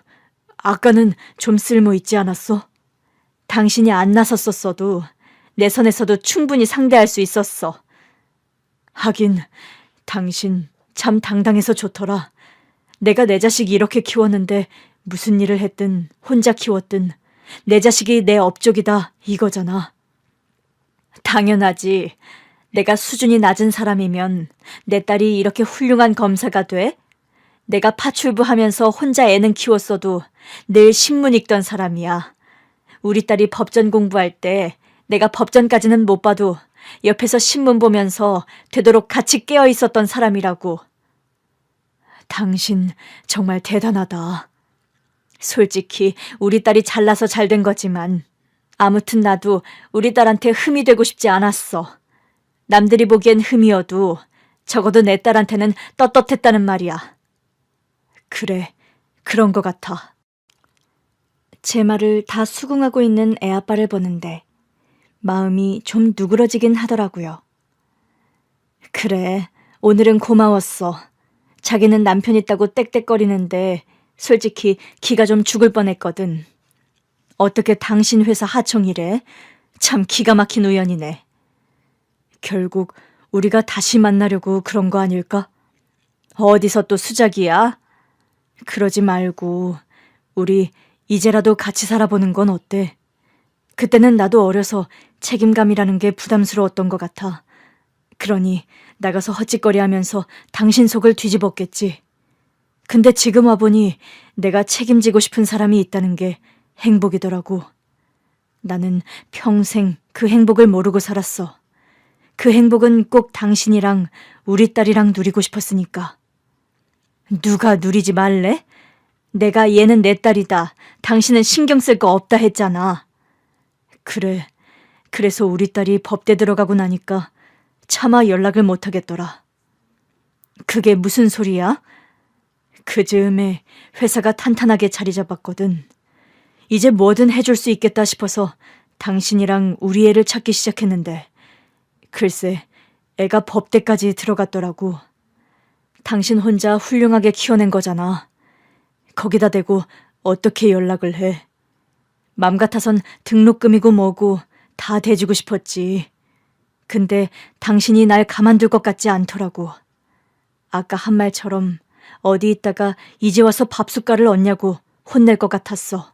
아까는 좀 쓸모 있지 않았어? 당신이 안 나섰었어도 내 선에서도 충분히 상대할 수 있었어. 하긴 당신 참 당당해서 좋더라. 내가 내 자식 이렇게 키웠는데 무슨 일을 했든 혼자 키웠든 내 자식이 내 업적이다 이거잖아. 당연하지. 내가 수준이 낮은 사람이면 내 딸이 이렇게 훌륭한 검사가 돼? 내가 파출부하면서 혼자 애는 키웠어도 늘 신문 읽던 사람이야. 우리 딸이 법전 공부할 때 내가 법전까지는 못 봐도 옆에서 신문 보면서 되도록 같이 깨어 있었던 사람이라고. 당신 정말 대단하다. 솔직히 우리 딸이 잘나서 잘 된 거지만 아무튼 나도 우리 딸한테 흠이 되고 싶지 않았어. 남들이 보기엔 흠이어도 적어도 내 딸한테는 떳떳했다는 말이야. 그래, 그런 것 같아. 제 말을 다 수긍하고 있는 애아빠를 보는데 마음이 좀 누그러지긴 하더라고요. 그래, 오늘은 고마웠어. 자기는 남편 있다고 떽떽거리는데 솔직히 기가 좀 죽을 뻔했거든. 어떻게 당신 회사 하청이래? 참 기가 막힌 우연이네. 결국 우리가 다시 만나려고 그런 거 아닐까? 어디서 또 수작이야? 그러지 말고 우리 이제라도 같이 살아보는 건 어때? 그때는 나도 어려서 책임감이라는 게 부담스러웠던 것 같아. 그러니 나가서 헛짓거리하면서 당신 속을 뒤집었겠지. 근데 지금 와보니 내가 책임지고 싶은 사람이 있다는 게 행복이더라고. 나는 평생 그 행복을 모르고 살았어. 그 행복은 꼭 당신이랑 우리 딸이랑 누리고 싶었으니까. 누가 누리지 말래? 내가 얘는 내 딸이다. 당신은 신경 쓸 거 없다 했잖아. 그래. 그래서 우리 딸이 법대 들어가고 나니까 차마 연락을 못 하겠더라. 그게 무슨 소리야? 그 즈음에 회사가 탄탄하게 자리 잡았거든. 이제 뭐든 해줄 수 있겠다 싶어서 당신이랑 우리 애를 찾기 시작했는데 글쎄 애가 법대까지 들어갔더라고. 당신 혼자 훌륭하게 키워낸 거잖아. 거기다 대고 어떻게 연락을 해. 맘 같아선 등록금이고 뭐고 다 대주고 싶었지. 근데 당신이 날 가만둘 것 같지 않더라고. 아까 한 말처럼 어디 있다가 이제 와서 밥숟갈을 얻냐고 혼낼 것 같았어.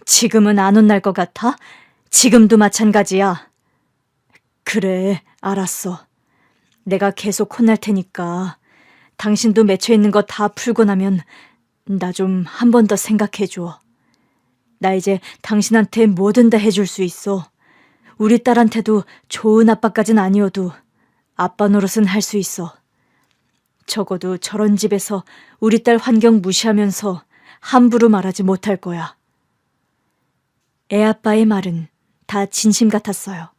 지금은 안 혼날 것 같아? 지금도 마찬가지야. 그래, 알았어. 내가 계속 혼날 테니까 당신도 맺혀 있는 거 다 풀고 나면 나 좀 한 번 더 생각해줘. 나 이제 당신한테 뭐든 다 해줄 수 있어. 우리 딸한테도 좋은 아빠까진 아니어도 아빠 노릇은 할 수 있어. 적어도 저런 집에서 우리 딸 환경 무시하면서 함부로 말하지 못할 거야. 애아빠의 말은 다 진심 같았어요.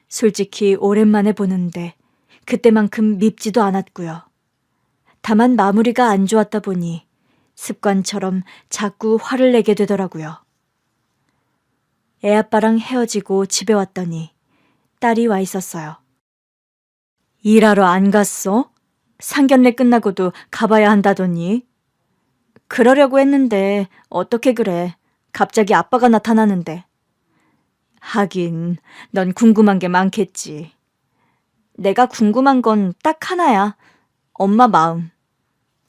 솔직히 오랜만에 보는데 그때만큼 밉지도 않았고요. 다만 마무리가 안 좋았다 보니 습관처럼 자꾸 화를 내게 되더라고요. 애아빠랑 헤어지고 집에 왔더니 딸이 와 있었어요. 일하러 안 갔어? 상견례 끝나고도 가봐야 한다더니. 그러려고 했는데 어떻게 그래. 갑자기 아빠가 나타나는데. 하긴 넌 궁금한 게 많겠지. 내가 궁금한 건 딱 하나야. 엄마 마음.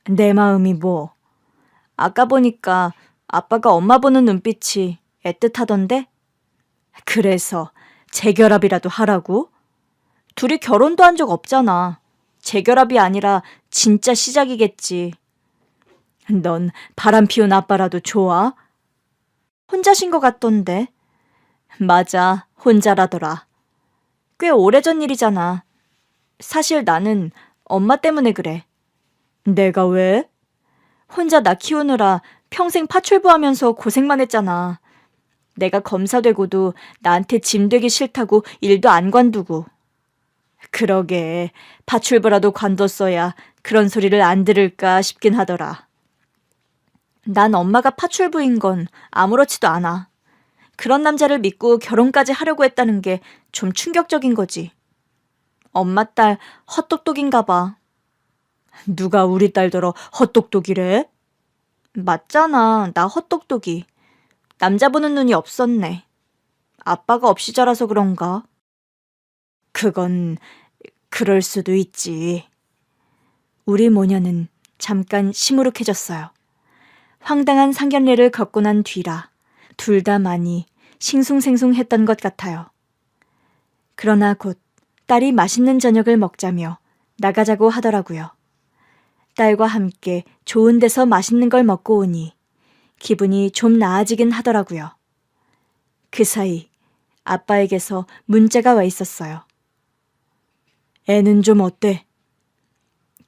내 마음이 뭐? 아까 보니까 아빠가 엄마 보는 눈빛이 애틋하던데? 그래서 재결합이라도 하라고? 둘이 결혼도 한 적 없잖아. 재결합이 아니라 진짜 시작이겠지. 넌 바람 피운 아빠라도 좋아? 혼자신 것 같던데. 맞아, 혼자라더라. 꽤 오래전 일이잖아. 사실 나는 엄마 때문에 그래. 내가 왜? 혼자 나 키우느라 평생 파출부하면서 고생만 했잖아. 내가 검사 되고도 나한테 짐 되기 싫다고 일도 안 관두고. 그러게 파출부라도 관뒀어야 그런 소리를 안 들을까 싶긴 하더라. 난 엄마가 파출부인 건 아무렇지도 않아. 그런 남자를 믿고 결혼까지 하려고 했다는 게 좀 충격적인 거지. 엄마 딸 헛똑똑인가 봐. 누가 우리 딸더러 헛똑똑이래? 맞잖아, 나 헛똑똑이. 남자 보는 눈이 없었네. 아빠가 없이 자라서 그런가? 그건 그럴 수도 있지. 우리 모녀는 잠깐 시무룩해졌어요. 황당한 상견례를 겪고 난 뒤라 둘 다 많이 싱숭생숭했던 것 같아요. 그러나 곧 딸이 맛있는 저녁을 먹자며 나가자고 하더라고요. 딸과 함께 좋은 데서 맛있는 걸 먹고 오니 기분이 좀 나아지긴 하더라고요. 그 사이 아빠에게서 문자가 와 있었어요. 애는 좀 어때?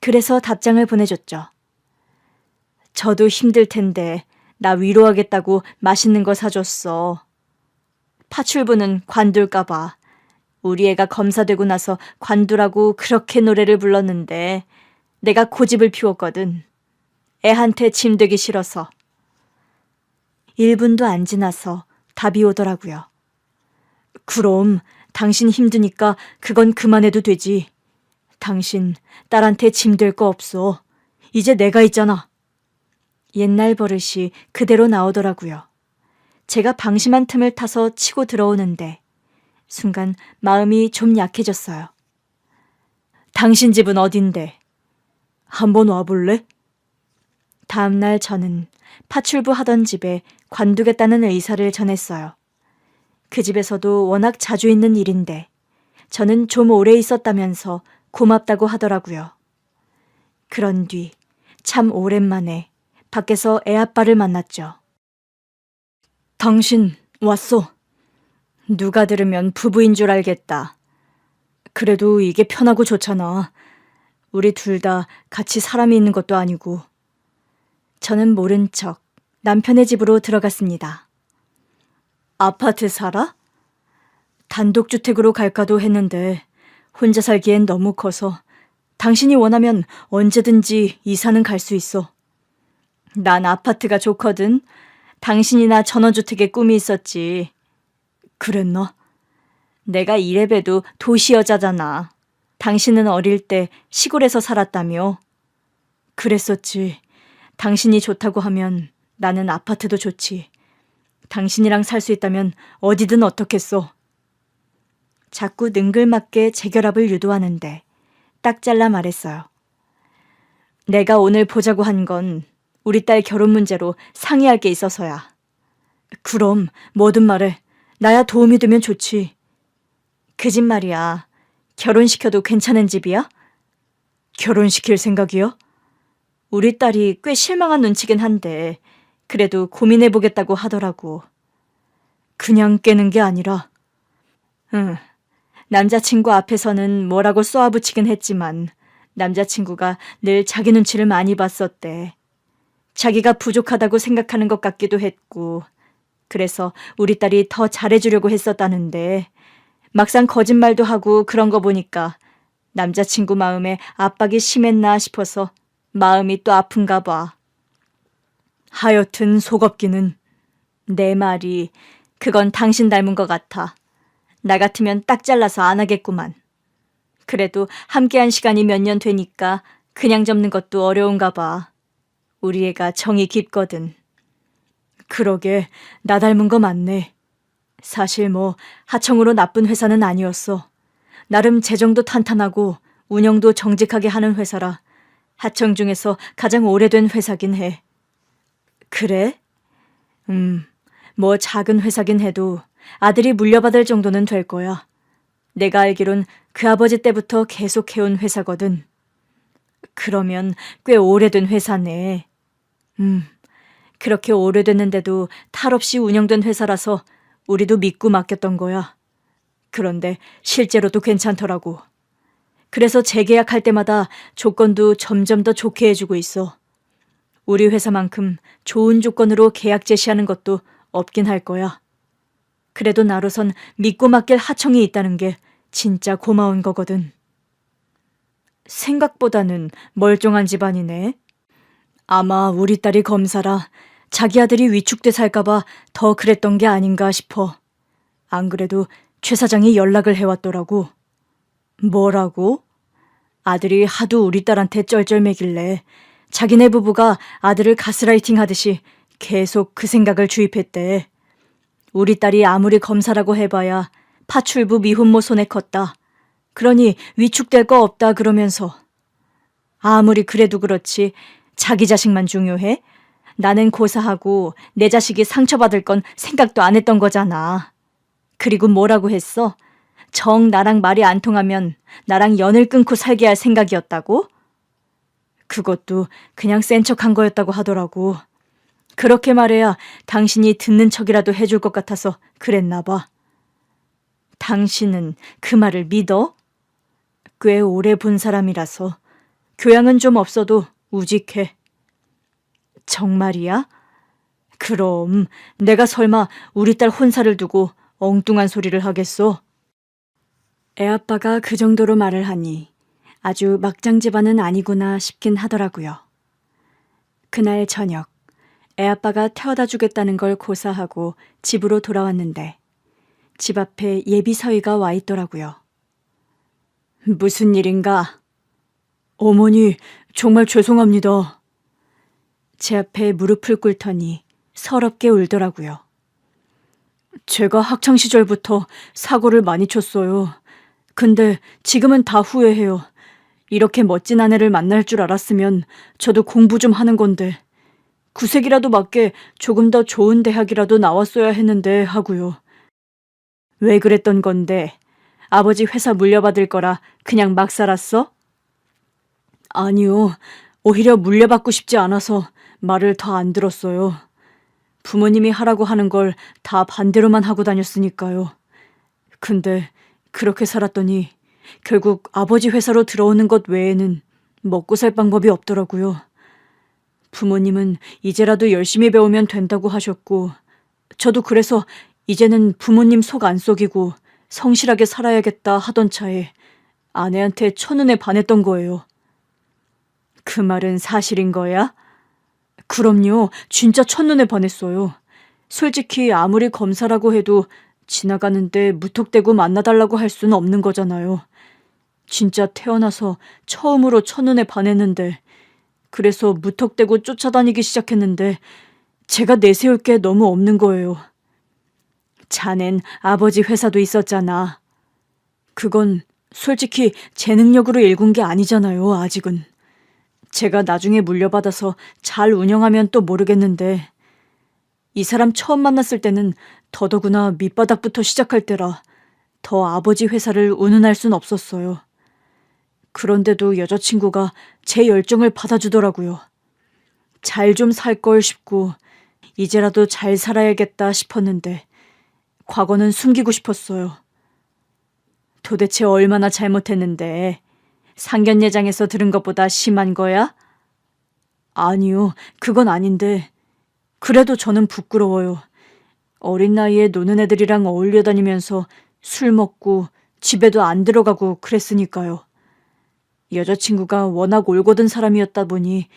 그래서 답장을 보내줬죠. 저도 힘들 텐데 나 위로하겠다고 맛있는 거 사줬어. 파출부는 관둘까 봐. 우리 애가 검사되고 나서 관두라고 그렇게 노래를 불렀는데 내가 고집을 피웠거든. 애한테 짐되기 싫어서. 1분도 안 지나서 답이 오더라고요. 그럼 당신 힘드니까 그건 그만해도 되지. 당신 딸한테 짐될 거 없어. 이제 내가 있잖아. 옛날 버릇이 그대로 나오더라고요. 제가 방심한 틈을 타서 치고 들어오는데 순간 마음이 좀 약해졌어요. 당신 집은 어딘데? 한번 와볼래? 다음날 저는 파출부 하던 집에 관두겠다는 의사를 전했어요. 그 집에서도 워낙 자주 있는 일인데 저는 좀 오래 있었다면서 고맙다고 하더라고요. 그런 뒤 참 오랜만에 밖에서 애아빠를 만났죠. 당신 왔어. 누가 들으면 부부인 줄 알겠다. 그래도 이게 편하고 좋잖아. 우리 둘 다 같이 사람이 있는 것도 아니고. 저는 모른 척 남편의 집으로 들어갔습니다. 아파트 살아? 단독주택으로 갈까도 했는데 혼자 살기엔 너무 커서 당신이 원하면 언제든지 이사는 갈 수 있어. 난 아파트가 좋거든. 당신이나 전원주택의 꿈이 있었지. 그랬나? 내가 이래봬도 도시 여자잖아. 당신은 어릴 때 시골에서 살았다며. 그랬었지. 당신이 좋다고 하면 나는 아파트도 좋지. 당신이랑 살 수 있다면 어디든 어떻겠어. 자꾸 능글맞게 재결합을 유도하는데 딱 잘라 말했어요. 내가 오늘 보자고 한 건 우리 딸 결혼 문제로 상의할 게 있어서야. 그럼 뭐든 말해. 나야 도움이 되면 좋지. 그 집 말이야. 결혼시켜도 괜찮은 집이야? 결혼시킬 생각이요? 우리 딸이 꽤 실망한 눈치긴 한데 그래도 고민해보겠다고 하더라고. 그냥 깨는 게 아니라. 응. 남자친구 앞에서는 뭐라고 쏘아붙이긴 했지만 남자친구가 늘 자기 눈치를 많이 봤었대. 자기가 부족하다고 생각하는 것 같기도 했고 그래서 우리 딸이 더 잘해주려고 했었다는데 막상 거짓말도 하고 그런 거 보니까 남자친구 마음에 압박이 심했나 싶어서 마음이 또 아픈가 봐. 하여튼 속없기는. 내 말이 그건 당신 닮은 것 같아. 나 같으면 딱 잘라서 안 하겠구만. 그래도 함께한 시간이 몇 년 되니까 그냥 접는 것도 어려운가 봐. 우리 애가 정이 깊거든. 그러게 나 닮은 거 맞네. 사실 뭐 하청으로 나쁜 회사는 아니었어. 나름 재정도 탄탄하고 운영도 정직하게 하는 회사라 하청 중에서 가장 오래된 회사긴 해. 그래? 뭐 작은 회사긴 해도 아들이 물려받을 정도는 될 거야. 내가 알기론 그 아버지 때부터 계속 해온 회사거든. 그러면 꽤 오래된 회사네. 그렇게 오래됐는데도 탈 없이 운영된 회사라서 우리도 믿고 맡겼던 거야. 그런데 실제로도 괜찮더라고. 그래서 재계약할 때마다 조건도 점점 더 좋게 해주고 있어. 우리 회사만큼 좋은 조건으로 계약 제시하는 것도 없긴 할 거야. 그래도 나로선 믿고 맡길 하청이 있다는 게 진짜 고마운 거거든. 생각보다는 멀쩡한 집안이네. 아마 우리 딸이 검사라 자기 아들이 위축돼 살까봐 더 그랬던 게 아닌가 싶어. 안 그래도 최 사장이 연락을 해왔더라고. 뭐라고? 아들이 하도 우리 딸한테 쩔쩔매길래 자기네 부부가 아들을 가스라이팅 하듯이 계속 그 생각을 주입했대. 우리 딸이 아무리 검사라고 해봐야 파출부 미혼모 손에 컸다. 그러니 위축될 거 없다 그러면서. 아무리 그래도 그렇지 자기 자식만 중요해? 나는 고사하고 내 자식이 상처받을 건 생각도 안 했던 거잖아. 그리고 뭐라고 했어? 정 나랑 말이 안 통하면 나랑 연을 끊고 살게 할 생각이었다고? 그것도 그냥 센 척한 거였다고 하더라고. 그렇게 말해야 당신이 듣는 척이라도 해줄 것 같아서 그랬나 봐. 당신은 그 말을 믿어? 꽤 오래 본 사람이라서 교양은 좀 없어도 우직해. 정말이야? 그럼 내가 설마 우리 딸 혼사를 두고 엉뚱한 소리를 하겠어? 애아빠가 그 정도로 말을 하니 아주 막장 집안은 아니구나 싶긴 하더라고요. 그날 저녁, 애아빠가 태워다 주겠다는 걸 고사하고 집으로 돌아왔는데 집 앞에 예비 사위가 와 있더라고요. 무슨 일인가? 어머니, 정말 죄송합니다. 제 앞에 무릎을 꿇더니 서럽게 울더라고요. 제가 학창시절부터 사고를 많이 쳤어요. 근데 지금은 다 후회해요. 이렇게 멋진 아내를 만날 줄 알았으면 저도 공부 좀 하는 건데 구색이라도 맞게 조금 더 좋은 대학이라도 나왔어야 했는데 하고요. 왜 그랬던 건데? 아버지 회사 물려받을 거라 그냥 막 살았어? 아니요. 오히려 물려받고 싶지 않아서 말을 더 안 들었어요. 부모님이 하라고 하는 걸 다 반대로만 하고 다녔으니까요. 근데 그렇게 살았더니 결국 아버지 회사로 들어오는 것 외에는 먹고 살 방법이 없더라고요. 부모님은 이제라도 열심히 배우면 된다고 하셨고 저도 그래서 이제는 부모님 속 안 속이고 성실하게 살아야겠다 하던 차에 아내한테 첫눈에 반했던 거예요. 그 말은 사실인 거야? 그럼요. 진짜 첫눈에 반했어요. 솔직히 아무리 검사라고 해도 지나가는데 무턱대고 만나달라고 할 수는 없는 거잖아요. 진짜 태어나서 처음으로 첫눈에 반했는데 그래서 무턱대고 쫓아다니기 시작했는데 제가 내세울 게 너무 없는 거예요. 자넨 아버지 회사도 있었잖아. 그건 솔직히 제 능력으로 일군 게 아니잖아요, 아직은. 제가 나중에 물려받아서 잘 운영하면 또 모르겠는데 이 사람 처음 만났을 때는 더더구나 밑바닥부터 시작할 때라 더 아버지 회사를 운운할 순 없었어요. 그런데도 여자친구가 제 열정을 받아주더라고요. 잘 좀 살 걸 싶고 이제라도 잘 살아야겠다 싶었는데 과거는 숨기고 싶었어요. 도대체 얼마나 잘못했는데 상견례장에서 들은 것보다 심한 거야? 아니요, 그건 아닌데 그래도 저는 부끄러워요. 어린 나이에 노는 애들이랑 어울려 다니면서 술 먹고 집에도 안 들어가고 그랬으니까요. 여자친구가 워낙 올곧은 사람이었다 보니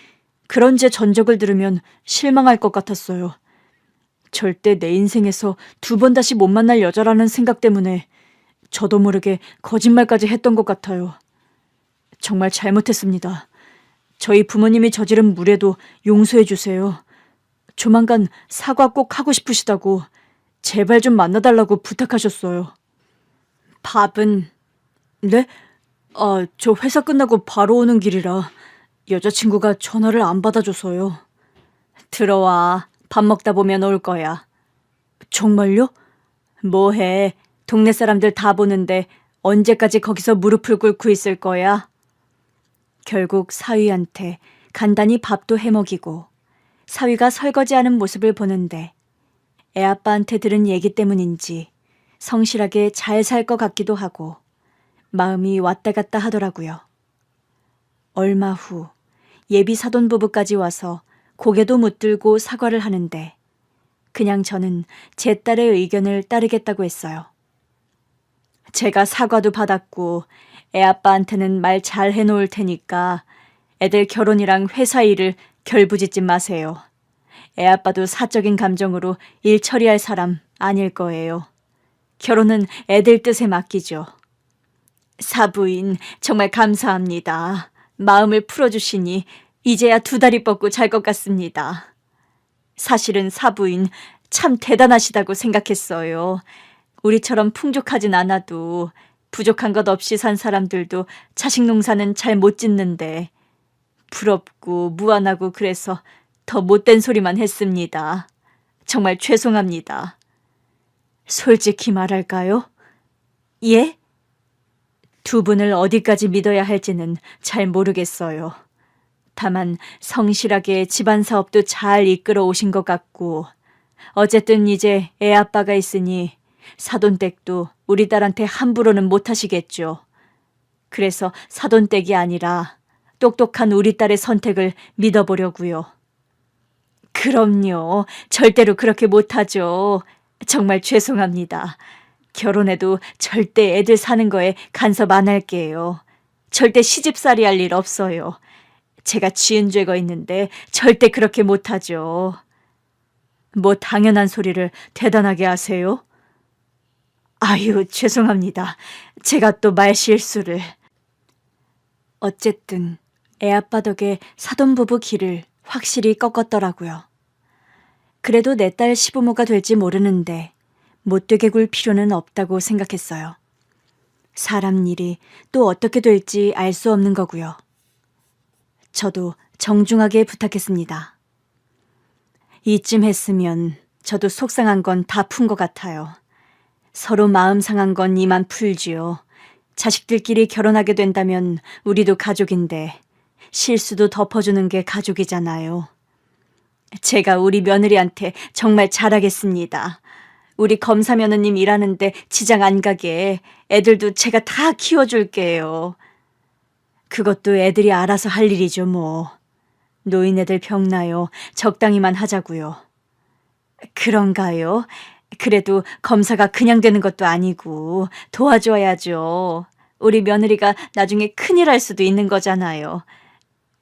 그런 제 전적을 들으면 실망할 것 같았어요. 절대 내 인생에서 두 번 다시 못 만날 여자라는 생각 때문에 저도 모르게 거짓말까지 했던 것 같아요. 정말 잘못했습니다. 저희 부모님이 저지른 무례도 용서해 주세요. 조만간 사과 꼭 하고 싶으시다고 제발 좀 만나달라고 부탁하셨어요. 밥은? 네? 저 회사 끝나고 바로 오는 길이라 여자친구가 전화를 안 받아줘서요. 들어와. 밥 먹다 보면 올 거야. 정말요? 뭐해. 동네 사람들 다 보는데 언제까지 거기서 무릎을 꿇고 있을 거야? 결국 사위한테 간단히 밥도 해먹이고 사위가 설거지하는 모습을 보는데 애아빠한테 들은 얘기 때문인지 성실하게 잘 살 것 같기도 하고 마음이 왔다 갔다 하더라고요. 얼마 후 예비 사돈 부부까지 와서 고개도 묻들고 사과를 하는데 그냥 저는 제 딸의 의견을 따르겠다고 했어요. 제가 사과도 받았고 애아빠한테는 말 잘 해놓을 테니까 애들 결혼이랑 회사 일을 결부짓지 마세요. 애아빠도 사적인 감정으로 일 처리할 사람 아닐 거예요. 결혼은 애들 뜻에 맡기죠. 사부인 정말 감사합니다. 마음을 풀어주시니 이제야 두 다리 뻗고 잘 것 같습니다. 사실은 사부인 참 대단하시다고 생각했어요. 우리처럼 풍족하진 않아도 부족한 것 없이 산 사람들도 자식 농사는 잘 못 짓는데 부럽고 무안하고 그래서 더 못된 소리만 했습니다. 정말 죄송합니다. 솔직히 말할까요? 예? 두 분을 어디까지 믿어야 할지는 잘 모르겠어요. 다만 성실하게 집안 사업도 잘 이끌어 오신 것 같고 어쨌든 이제 애 아빠가 있으니 사돈댁도 우리 딸한테 함부로는 못하시겠죠. 그래서 사돈댁이 아니라 똑똑한 우리 딸의 선택을 믿어보려고요. 그럼요. 절대로 그렇게 못하죠. 정말 죄송합니다. 결혼해도 절대 애들 사는 거에 간섭 안 할게요. 절대 시집살이 할 일 없어요. 제가 지은 죄가 있는데 절대 그렇게 못하죠. 뭐 당연한 소리를 대단하게 하세요? 아유, 죄송합니다. 제가 또 말실수를. 어쨌든 애아빠 덕에 사돈부부 길을 확실히 꺾었더라고요. 그래도 내 딸 시부모가 될지 모르는데 못되게 굴 필요는 없다고 생각했어요. 사람 일이 또 어떻게 될지 알 수 없는 거고요. 저도 정중하게 부탁했습니다. 이쯤 했으면 저도 속상한 건 다 푼 것 같아요. 서로 마음 상한 건 이만 풀지요. 자식들끼리 결혼하게 된다면 우리도 가족인데 실수도 덮어주는 게 가족이잖아요. 제가 우리 며느리한테 정말 잘하겠습니다. 우리 검사 며느님 일하는데 지장 안 가게 애들도 제가 다 키워줄게요. 그것도 애들이 알아서 할 일이죠 뭐. 노인애들 병나요. 적당히만 하자고요. 그런가요? 그래도 검사가 그냥 되는 것도 아니고 도와줘야죠. 우리 며느리가 나중에 큰일 할 수도 있는 거잖아요.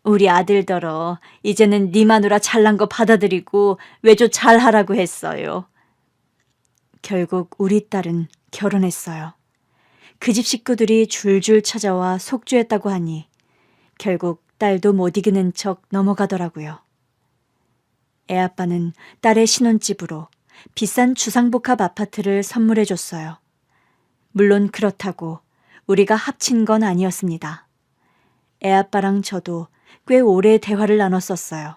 우리 아들더러 이제는 네 마누라 잘난 거 받아들이고 외조 잘하라고 했어요. 결국 우리 딸은 결혼했어요. 그 집 식구들이 줄줄 찾아와 속죄했다고 하니 결국 딸도 못 이기는 척 넘어가더라고요. 애아빠는 딸의 신혼집으로 비싼 주상복합 아파트를 선물해줬어요. 물론 그렇다고 우리가 합친 건 아니었습니다. 애아빠랑 저도 꽤 오래 대화를 나눴었어요.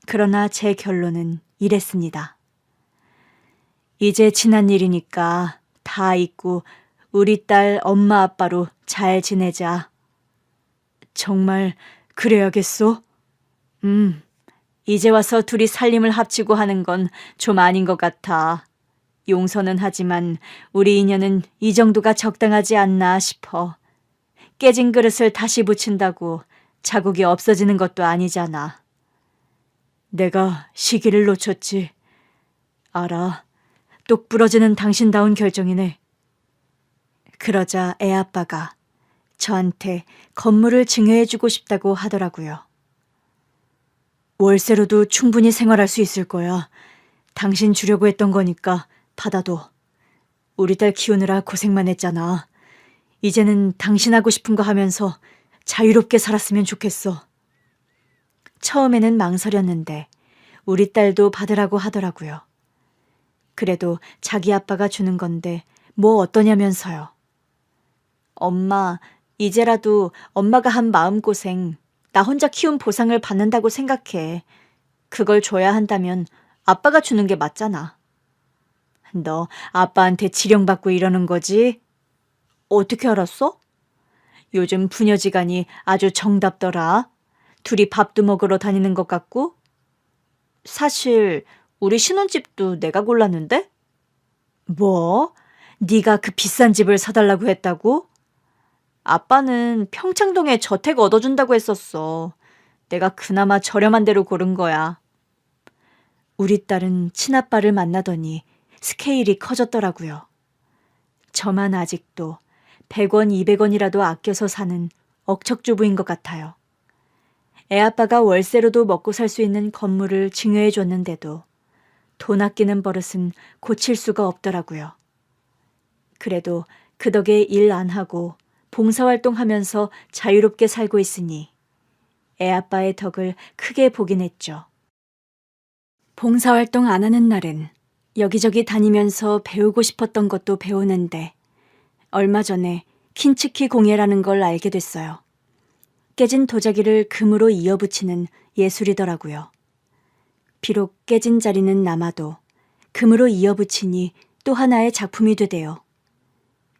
그러나 제 결론은 이랬습니다. 이제 지난 일이니까 다 잊고 우리 딸 엄마 아빠로 잘 지내자. 정말 그래야겠소? 이제 와서 둘이 살림을 합치고 하는 건 좀 아닌 것 같아. 용서는 하지만 우리 인연은 이 정도가 적당하지 않나 싶어. 깨진 그릇을 다시 붙인다고 자국이 없어지는 것도 아니잖아. 내가 시기를 놓쳤지. 알아. 똑 부러지는 당신다운 결정이네. 그러자 애아빠가 저한테 건물을 증여해주고 싶다고 하더라고요. 월세로도 충분히 생활할 수 있을 거야. 당신 주려고 했던 거니까 받아둬. 우리 딸 키우느라 고생만 했잖아. 이제는 당신 하고 싶은 거 하면서 자유롭게 살았으면 좋겠어. 처음에는 망설였는데 우리 딸도 받으라고 하더라고요. 그래도 자기 아빠가 주는 건데 뭐 어떠냐면서요. 엄마, 이제라도 엄마가 한 마음고생, 나 혼자 키운 보상을 받는다고 생각해. 그걸 줘야 한다면 아빠가 주는 게 맞잖아. 너 아빠한테 지령받고 이러는 거지? 어떻게 알았어? 요즘 부녀지간이 아주 정답더라. 둘이 밥도 먹으러 다니는 것 같고. 사실 우리 신혼집도 내가 골랐는데? 뭐? 네가 그 비싼 집을 사달라고 했다고? 아빠는 평창동에 저택 얻어준다고 했었어. 내가 그나마 저렴한 데로 고른 거야. 우리 딸은 친아빠를 만나더니 스케일이 커졌더라고요. 저만 아직도 100원, 200원이라도 아껴서 사는 억척주부인 것 같아요. 애아빠가 월세로도 먹고 살 수 있는 건물을 증여해 줬는데도 돈 아끼는 버릇은 고칠 수가 없더라고요. 그래도 그 덕에 일 안 하고 봉사활동하면서 자유롭게 살고 있으니 애아빠의 덕을 크게 보긴 했죠. 봉사활동 안 하는 날엔 여기저기 다니면서 배우고 싶었던 것도 배우는데 얼마 전에 킨츠키 공예라는 걸 알게 됐어요. 깨진 도자기를 금으로 이어붙이는 예술이더라고요. 비록 깨진 자리는 남아도 금으로 이어붙이니 또 하나의 작품이 되대요.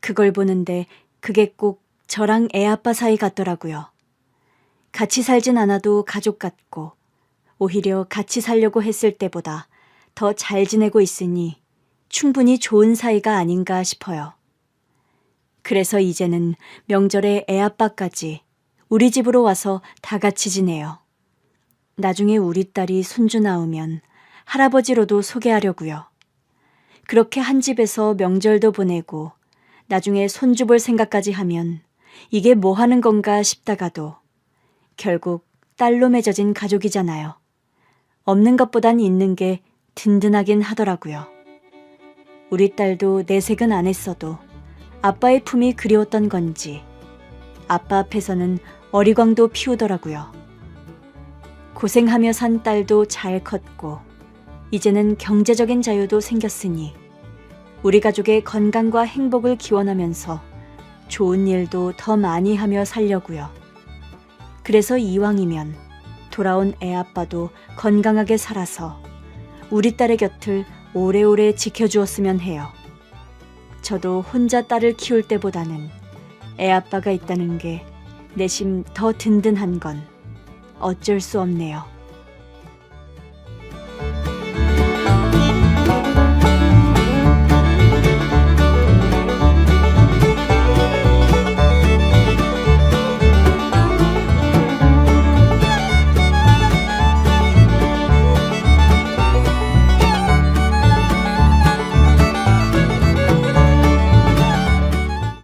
그걸 보는데 그게 꼭 저랑 애아빠 사이 같더라고요. 같이 살진 않아도 가족 같고 오히려 같이 살려고 했을 때보다 더 잘 지내고 있으니 충분히 좋은 사이가 아닌가 싶어요. 그래서 이제는 명절에 애아빠까지 우리 집으로 와서 다 같이 지내요. 나중에 우리 딸이 손주 낳으면 할아버지로도 소개하려고요. 그렇게 한 집에서 명절도 보내고 나중에 손주 볼 생각까지 하면 이게 뭐 하는 건가 싶다가도 결국 딸로 맺어진 가족이잖아요. 없는 것보단 있는 게 든든하긴 하더라고요. 우리 딸도 내색은 안 했어도 아빠의 품이 그리웠던 건지 아빠 앞에서는 어리광도 피우더라고요. 고생하며 산 딸도 잘 컸고 이제는 경제적인 자유도 생겼으니 우리 가족의 건강과 행복을 기원하면서 좋은 일도 더 많이 하며 살려고요. 그래서 이왕이면 돌아온 애아빠도 건강하게 살아서 우리 딸의 곁을 오래오래 지켜주었으면 해요. 저도 혼자 딸을 키울 때보다는 애아빠가 있다는 게 내심 더 든든한 건 어쩔 수 없네요.